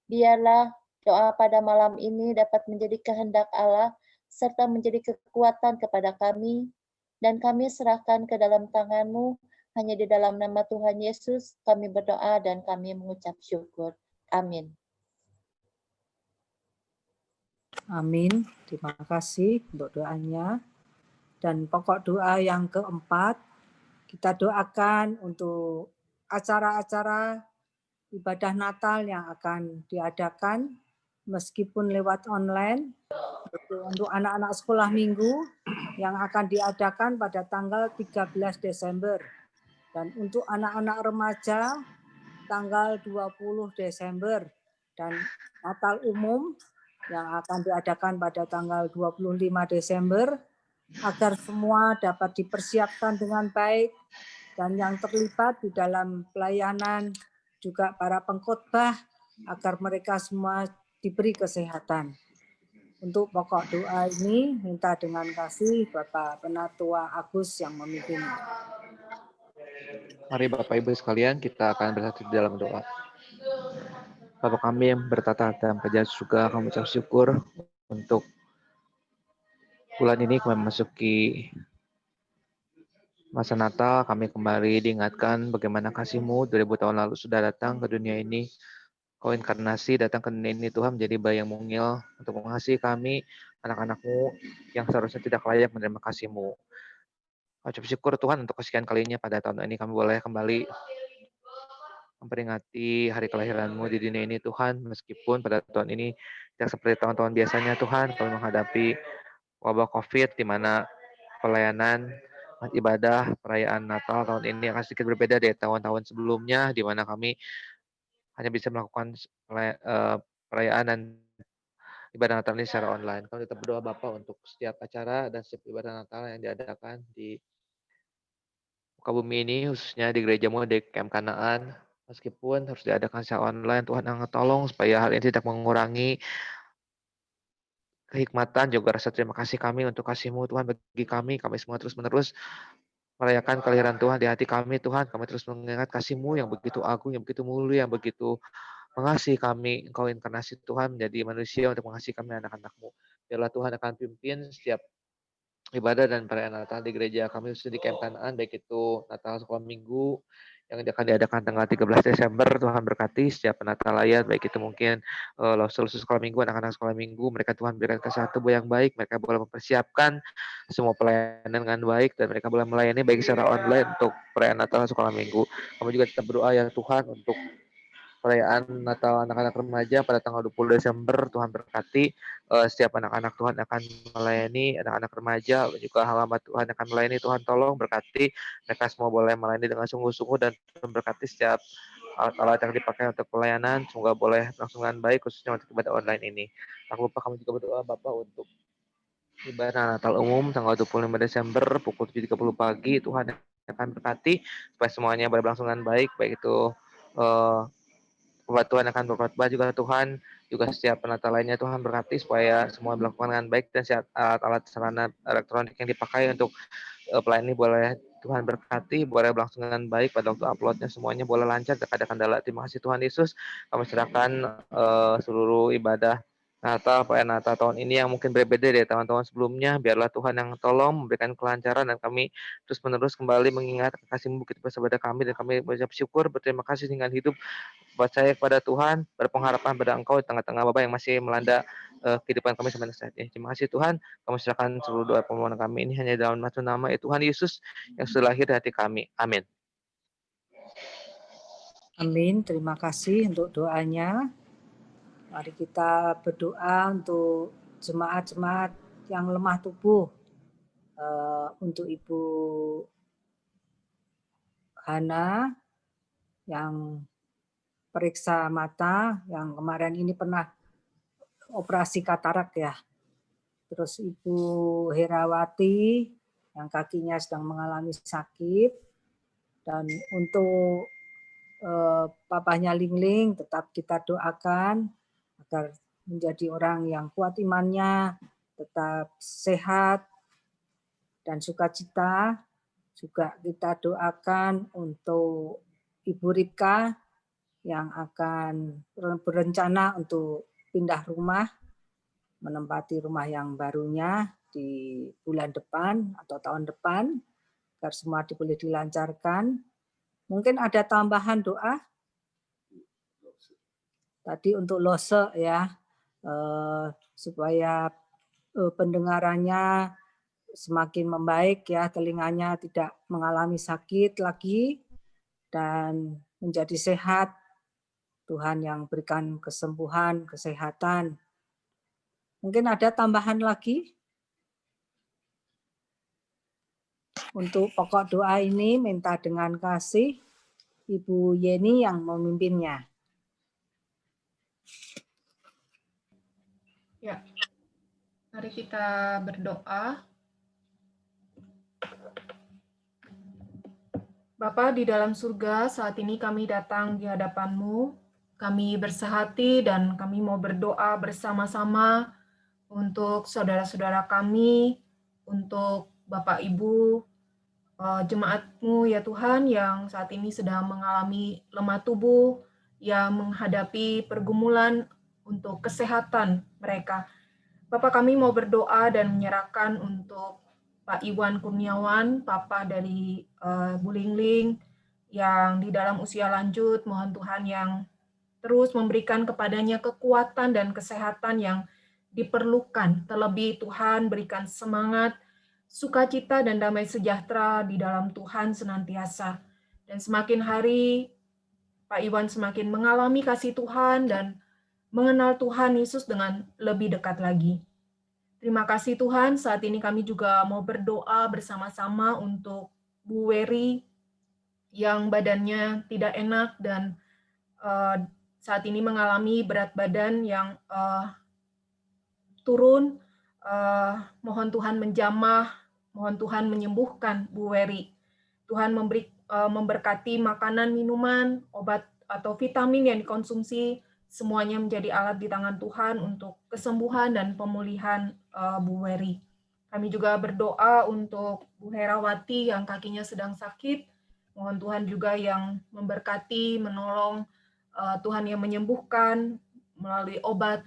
Biarlah doa pada malam ini dapat menjadi kehendak Allah, serta menjadi kekuatan kepada kami, dan kami serahkan ke dalam tangan-Mu, hanya di dalam nama Tuhan Yesus kami berdoa dan kami mengucap syukur. Amin.
Amin. Terima kasih untuk doanya. Dan pokok doa yang keempat, kita doakan untuk acara-acara ibadah Natal yang akan diadakan meskipun lewat online, untuk anak-anak sekolah minggu yang akan diadakan pada tanggal 13 Desember. Dan untuk anak-anak remaja tanggal 20 Desember. Dan Natal umum yang akan diadakan pada tanggal 25 Desember, agar semua dapat dipersiapkan dengan baik, dan yang terlibat di dalam pelayanan juga para pengkhotbah, agar mereka semua diberi kesehatan. Untuk pokok doa ini minta dengan kasih Bapak Penatua Agus yang memimpin.
Mari Bapak Ibu sekalian, kita akan bersatu di dalam doa. Bapa kami yang bertata dalam kerajaan surga, kami ucap syukur untuk bulan ini kami memasuki masa Natal. Kami kembali diingatkan bagaimana kasih-Mu 2000 tahun lalu sudah datang ke dunia ini. Kau inkarnasi datang ke dunia ini, Tuhan, menjadi bayi yang mungil untuk mengasihi kami, anak-anak-Mu yang seharusnya tidak layak menerima kasih-Mu. Ucap syukur Tuhan untuk kesekian kalinya pada tahun ini kami boleh kembali memperingati hari kelahiran-Mu di dunia ini, Tuhan. Meskipun pada tahun ini tidak seperti tahun-tahun biasanya, Tuhan, kami menghadapi wabah COVID, di mana pelayanan ibadah perayaan Natal tahun ini akan sedikit berbeda dari tahun-tahun sebelumnya, di mana kami hanya bisa melakukan perayaan dan ibadah Natal ini secara online. Kami tetap berdoa Bapak untuk setiap acara dan setiap ibadah Natal yang diadakan di muka bumi ini, khususnya di gereja-Mu di GKIM Kanaan. Meskipun harus diadakan secara online, Tuhan angkat tolong supaya hal ini tidak mengurangi kehikmatan, juga rasa terima kasih kami untuk kasih-Mu Tuhan bagi kami semua terus-menerus merayakan kelahiran Tuhan di hati kami, Tuhan. Kami terus mengingat kasih-Mu yang begitu agung, yang begitu mulia, yang begitu mengasihi kami. Engkau inkarnasi Tuhan menjadi manusia untuk mengasihi kami anak-anak-Mu. Biarlah Tuhan akan pimpin setiap ibadah dan perayaan Natal di gereja kami khusus di GKIM Kanaan, baik itu Natal sekolah minggu yang akan diadakan tanggal 13 Desember. Tuhan berkati setiap Penatalayat, baik itu mungkin lulusan sekolah minggu, anak-anak sekolah minggu, mereka Tuhan berikan kesehatan tubuh yang baik, mereka boleh mempersiapkan semua pelayanan dengan baik, dan mereka boleh melayani baik secara online untuk perayaan Natal sekolah minggu. Kami juga tetap berdoa ya Tuhan untuk perayaan Natal anak-anak remaja pada tanggal 20 Desember. Tuhan berkati setiap anak-anak Tuhan akan melayani, anak-anak remaja juga hamba Tuhan akan melayani. Tuhan tolong berkati mereka semua boleh melayani dengan sungguh-sungguh, dan Tuhan berkati setiap alat-alat yang dipakai untuk pelayanan semoga boleh berlangsung dengan baik, khususnya untuk ibadah online ini. Tak lupa kami juga berdoa Bapak untuk ibadah Natal umum tanggal 25 Desember pukul 7.30 pagi. Tuhan akan berkati supaya semuanya boleh berlangsung dengan baik itu Bapak Tuhan akan berkhotbah juga Tuhan, juga setiap penata lainnya Tuhan berkati supaya semua dilakukan dengan baik, dan setiap alat-alat sarana elektronik yang dipakai untuk pelayan ini boleh Tuhan berkati, boleh berlangsung dengan baik pada waktu uploadnya, semuanya boleh lancar, tidak ada kendala. Terima kasih Tuhan Yesus. Kami serahkan seluruh ibadah Natal, perayaan Natal tahun ini yang mungkin berbeda dari tahun-tahun sebelumnya. Biarlah Tuhan yang tolong memberikan kelancaran, dan kami terus-menerus kembali mengingat kasih-Mu begitu besar pada kami, dan kami mengucap syukur, berterima kasih dengan hidup percaya kepada Tuhan, berpengharapan pada Engkau di tengah-tengah wabah yang masih melanda kehidupan kami sampai saat ini. Terima kasih Tuhan, kami serahkan seluruh doa permohonan kami ini hanya dalam nama ya Tuhan Yesus yang sudah lahir di hati kami. Amin.
Amin. Terima kasih untuk doanya. Mari kita berdoa untuk jemaat-jemaat yang lemah tubuh, untuk Ibu Hana yang periksa mata, yang kemarin ini pernah operasi katarak ya. Terus Ibu Herawati yang kakinya sedang mengalami sakit, dan untuk papahnya Lingling tetap kita doakan agar menjadi orang yang kuat imannya, tetap sehat dan sukacita. Juga kita doakan untuk Ibu Ripka yang akan berencana untuk pindah rumah, menempati rumah yang barunya di bulan depan atau tahun depan, agar semua boleh dilancarkan. Mungkin ada tambahan doa? Tadi untuk Lose ya, supaya pendengarannya semakin membaik ya, telinganya tidak mengalami sakit lagi dan menjadi sehat. Tuhan yang berikan kesembuhan, kesehatan. Mungkin ada tambahan lagi? Untuk pokok doa ini minta dengan kasih Ibu Yeni yang memimpinnya.
Ya, mari kita berdoa. Bapa di dalam surga, saat ini kami datang di hadapan-Mu. Kami bersehati dan kami mau berdoa bersama-sama untuk saudara-saudara kami, untuk Bapak Ibu, jemaat-Mu ya Tuhan yang saat ini sedang mengalami lemah tubuh, yang menghadapi pergumulan untuk kesehatan mereka. Bapak, kami mau berdoa dan menyerahkan untuk Pak Iwan Kurniawan, Papa dari Bu Lingling, yang di dalam usia lanjut, mohon Tuhan yang terus memberikan kepadanya kekuatan dan kesehatan yang diperlukan. Terlebih Tuhan berikan semangat, sukacita dan damai sejahtera di dalam Tuhan senantiasa. Dan semakin hari, Pak Iwan semakin mengalami kasih Tuhan dan mengenal Tuhan Yesus dengan lebih dekat lagi. Terima kasih Tuhan, saat ini kami juga mau berdoa bersama-sama untuk Bu Weri yang badannya tidak enak dan saat ini mengalami berat badan yang turun. Mohon Tuhan menjamah, mohon Tuhan menyembuhkan Bu Weri. Tuhan memberkati makanan, minuman, obat atau vitamin yang dikonsumsi, semuanya menjadi alat di tangan Tuhan untuk kesembuhan dan pemulihan Bu Weri. Kami juga berdoa untuk Bu Herawati yang kakinya sedang sakit. Mohon Tuhan juga yang memberkati, menolong, Tuhan yang menyembuhkan melalui obat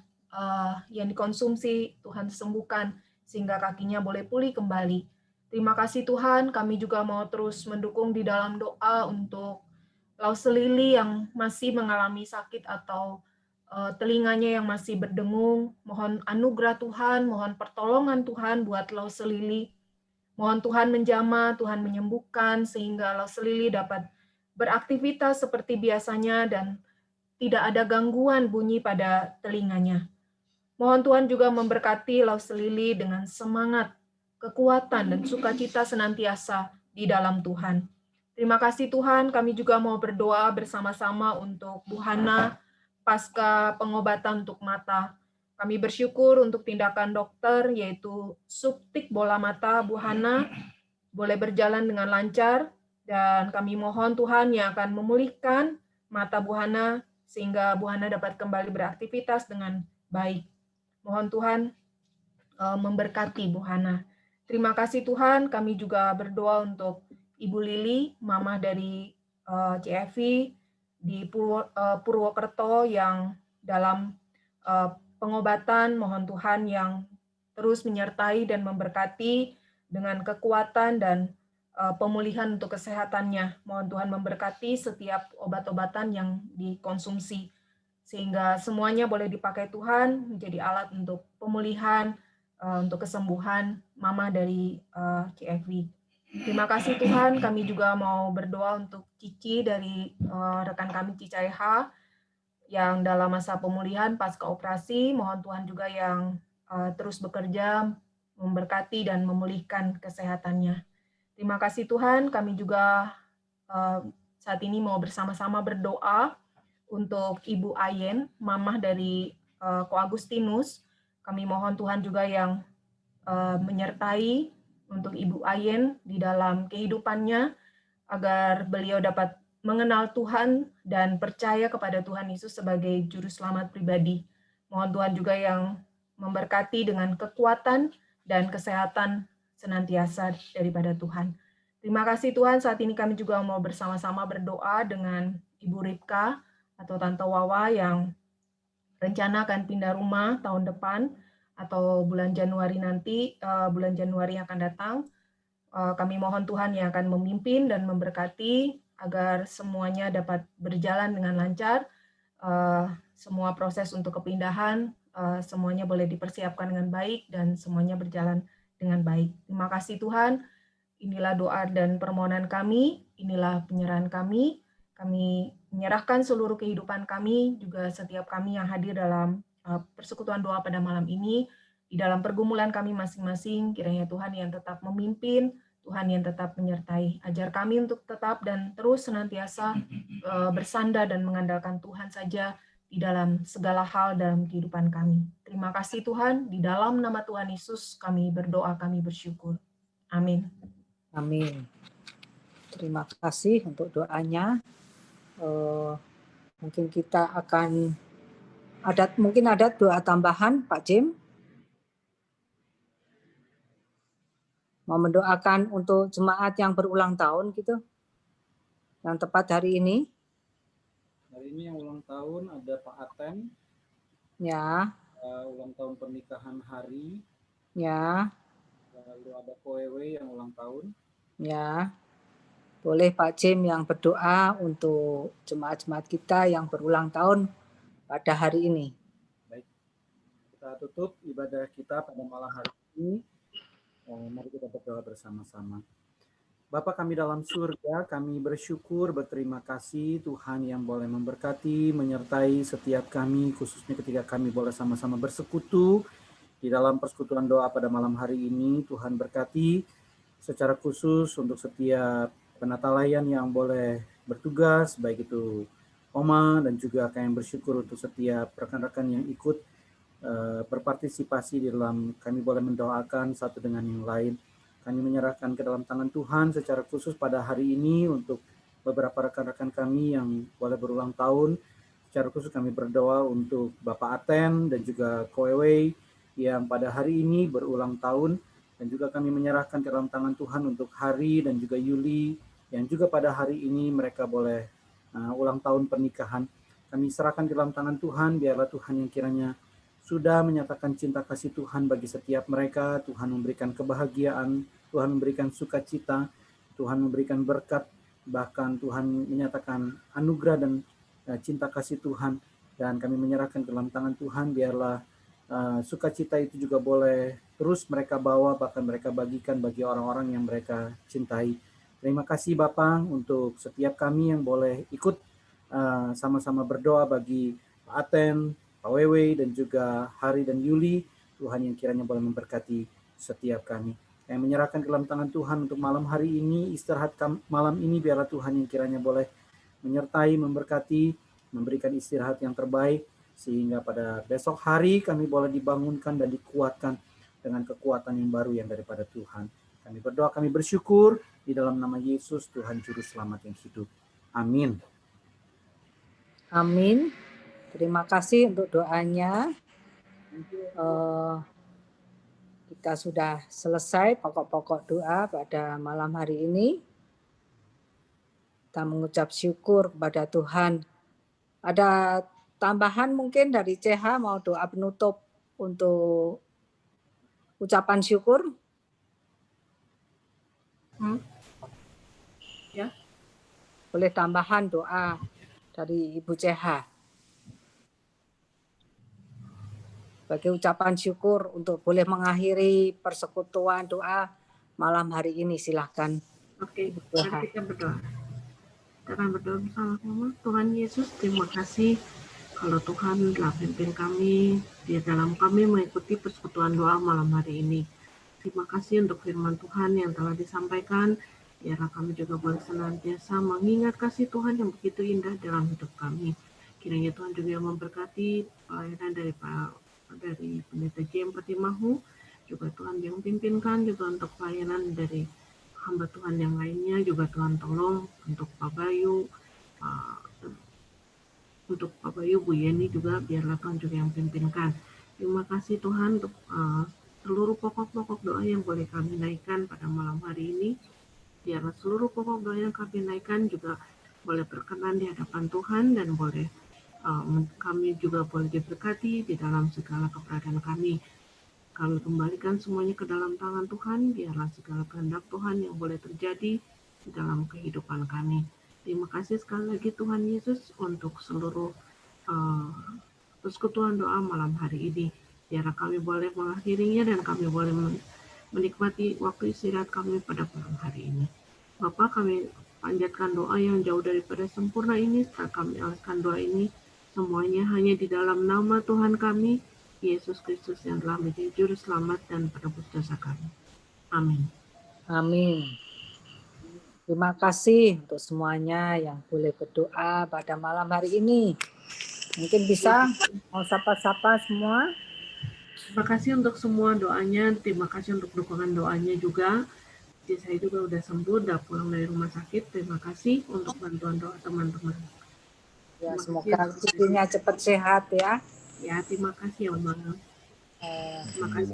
yang dikonsumsi, Tuhan sembuhkan sehingga kakinya boleh pulih kembali. Terima kasih Tuhan, kami juga mau terus mendukung di dalam doa untuk Lause Lili yang masih mengalami sakit atau telinganya yang masih berdengung. Mohon anugerah Tuhan, mohon pertolongan Tuhan buat Lause Lili. Mohon Tuhan menjamah, Tuhan menyembuhkan sehingga Lause Lili dapat beraktivitas seperti biasanya dan tidak ada gangguan bunyi pada telinganya. Mohon Tuhan juga memberkati Lause Lili dengan semangat, kekuatan, dan sukacita senantiasa di dalam Tuhan. Terima kasih Tuhan, kami juga mau berdoa bersama-sama untuk Bu Hana pasca pengobatan untuk mata. Kami bersyukur untuk tindakan dokter, yaitu subtik bola mata Bu Hana, boleh berjalan dengan lancar, dan kami mohon Tuhan yang akan memulihkan mata Bu Hana sehingga Bu Hana dapat kembali beraktivitas dengan baik. Mohon Tuhan memberkati Bu Hana. Terima kasih Tuhan, kami juga berdoa untuk Ibu Lili, Mama dari CFV di Purwokerto yang dalam pengobatan. Mohon Tuhan yang terus menyertai dan memberkati dengan kekuatan dan pemulihan untuk kesehatannya. Mohon Tuhan memberkati setiap obat-obatan yang dikonsumsi, sehingga semuanya boleh dipakai Tuhan menjadi alat untuk pemulihan, untuk kesembuhan Mama dari CFV. Terima kasih Tuhan, kami juga mau berdoa untuk Cici dari rekan kami Cicaiha yang dalam masa pemulihan pasca operasi. Mohon Tuhan juga yang terus bekerja, memberkati dan memulihkan kesehatannya. Terima kasih Tuhan, kami juga saat ini mau bersama-sama berdoa untuk Ibu Ayen, mamah dari Ko Agustinus. Kami mohon Tuhan juga yang menyertai untuk Ibu Ayen di dalam kehidupannya, agar beliau dapat mengenal Tuhan dan percaya kepada Tuhan Yesus sebagai juru selamat pribadi. Mohon Tuhan juga yang memberkati dengan kekuatan dan kesehatan senantiasa daripada Tuhan. Terima kasih Tuhan, saat ini kami juga mau bersama-sama berdoa dengan Ibu Ripka atau Tante Wawa yang rencana akan pindah rumah tahun depan atau bulan Januari nanti, bulan Januari yang akan datang. Kami mohon Tuhan yang akan memimpin dan memberkati agar semuanya dapat berjalan dengan lancar. Semua proses untuk kepindahan, semuanya boleh dipersiapkan dengan baik dan semuanya berjalan dengan baik. Terima kasih Tuhan. Inilah doa dan permohonan kami, inilah penyerahan kami. Kami menyerahkan seluruh kehidupan kami, juga setiap kami yang hadir dalam persekutuan doa pada malam ini, di dalam pergumulan kami masing-masing, kiranya Tuhan yang tetap memimpin, Tuhan yang tetap menyertai. Ajar kami untuk tetap dan terus senantiasa bersandar dan mengandalkan Tuhan saja di dalam segala hal dalam kehidupan kami. Terima kasih Tuhan, di dalam nama Tuhan Yesus kami berdoa, kami bersyukur. Amin.
Amin. Terima kasih untuk doanya. Mungkin kita akan mungkin ada doa tambahan, Pak Jim. Mau mendoakan untuk jemaat yang berulang tahun gitu, yang tepat hari ini.
Hari ini yang ulang tahun ada Pak Aten.
Ya.
Ulang tahun pernikahan Hari.
Ya.
Lalu ada Koewe yang ulang tahun.
Ya. Boleh Pak Jim yang berdoa untuk jemaat-jemaat kita yang berulang tahun pada hari ini.
Baik. Kita tutup ibadah kita pada malam hari ini. Mari kita berdoa bersama-sama. Bapa kami dalam surga, kami bersyukur, berterima kasih Tuhan yang boleh memberkati, menyertai setiap kami, khususnya ketika kami boleh sama-sama bersekutu di dalam persekutuan doa pada malam hari ini. Tuhan berkati secara khusus untuk setiap penatalayan yang boleh bertugas, baik itu Oma dan juga kami bersyukur untuk setiap rekan-rekan yang ikut berpartisipasi di dalam kami boleh mendoakan satu dengan yang lain. Kami menyerahkan ke dalam tangan Tuhan secara khusus pada hari ini untuk beberapa rekan-rekan kami yang boleh berulang tahun. Secara khusus kami berdoa untuk Bapak Aten dan juga Koewe yang pada hari ini berulang tahun. Dan juga kami menyerahkan ke dalam tangan Tuhan untuk Hari dan juga Yuli yang juga pada hari ini mereka boleh ulang tahun pernikahan. Kami serahkan ke dalam tangan Tuhan, biarlah Tuhan yang kiranya sudah menyatakan cinta kasih Tuhan bagi setiap mereka. Tuhan memberikan kebahagiaan, Tuhan memberikan sukacita, Tuhan memberikan berkat, bahkan Tuhan menyatakan anugerah dan cinta kasih Tuhan. Dan kami menyerahkan ke dalam tangan Tuhan, biarlah sukacita itu juga boleh terus mereka bawa, bahkan mereka bagikan bagi orang-orang yang mereka cintai. Terima kasih Bapak untuk setiap kami yang boleh ikut sama-sama berdoa bagi Pak Aten, Pak Wewe, dan juga Hari dan Yuli. Tuhan yang kiranya boleh memberkati setiap kami. Yang menyerahkan ke dalam tangan Tuhan untuk malam hari ini, istirahat malam ini, biarlah Tuhan yang kiranya boleh menyertai, memberkati, memberikan istirahat yang terbaik, sehingga pada besok hari kami boleh dibangunkan dan dikuatkan dengan kekuatan yang baru yang daripada Tuhan. Kami berdoa, kami bersyukur di dalam nama Yesus, Tuhan Juru Selamat yang hidup. Amin.
Amin. Terima kasih untuk doanya. Kita sudah selesai pokok-pokok doa pada malam hari ini. Kita mengucap syukur kepada Tuhan. Ada tambahan mungkin dari CH mau doa penutup untuk ucapan syukur?
Ya.
Boleh tambahan doa dari Ibu CH. Sebagai ucapan syukur untuk boleh mengakhiri persekutuan doa malam hari ini, silahkan.
Oke, mari kita berdoa. Kita akan berdoa bersama-sama. Tuhan Yesus, terima kasih kalau Tuhan telah pimpin kami di dalam kami mengikuti persekutuan doa malam hari ini. Terima kasih untuk firman Tuhan yang telah disampaikan. Biarlah kami juga boleh senantiasa mengingat kasih Tuhan yang begitu indah dalam hidup kami. Kiranya Tuhan juga memberkati pelayanan dari Pendeta Jem Patimahu, juga Tuhan yang pimpinkan juga untuk pelayanan dari hamba Tuhan yang lainnya, juga Tuhan tolong untuk Pak Bayu, Bu Yeni juga biarlah Tuhan juga yang pimpinkan. Terima kasih Tuhan untuk seluruh pokok-pokok doa yang boleh kami naikkan pada malam hari ini. Biarlah seluruh pokok doa yang kami naikkan juga boleh berkenan di hadapan Tuhan dan boleh kami juga boleh diberkati di dalam segala keberadaan kami. Kami kembalikan semuanya ke dalam tangan Tuhan, biarlah segala kehendak Tuhan yang boleh terjadi di dalam kehidupan kami. Terima kasih sekali lagi Tuhan Yesus untuk seluruh persekutuan doa malam hari ini. Biarlah kami boleh mengakhirinya dan kami boleh menikmati waktu istirahat kami pada malam hari ini. Bapa, kami panjatkan doa yang jauh daripada sempurna ini, setelah kami alaskan doa ini, semuanya hanya di dalam nama Tuhan kami, Yesus Kristus yang telah menjadi juru selamat dan penebus dosa kami. Amin.
Amin. Terima kasih untuk semuanya yang boleh berdoa pada malam hari ini. Mungkin bisa mau sapa-sapa semua.
Terima kasih untuk semua doanya, terima kasih untuk dukungan doanya juga. Jadi saya juga udah sembuh, udah pulang dari rumah sakit. Terima kasih untuk bantuan doa teman-teman.
Ya, semoga rezekinya cepat sehat ya.
Ya, terima kasih ya, Mama. Terima kasih.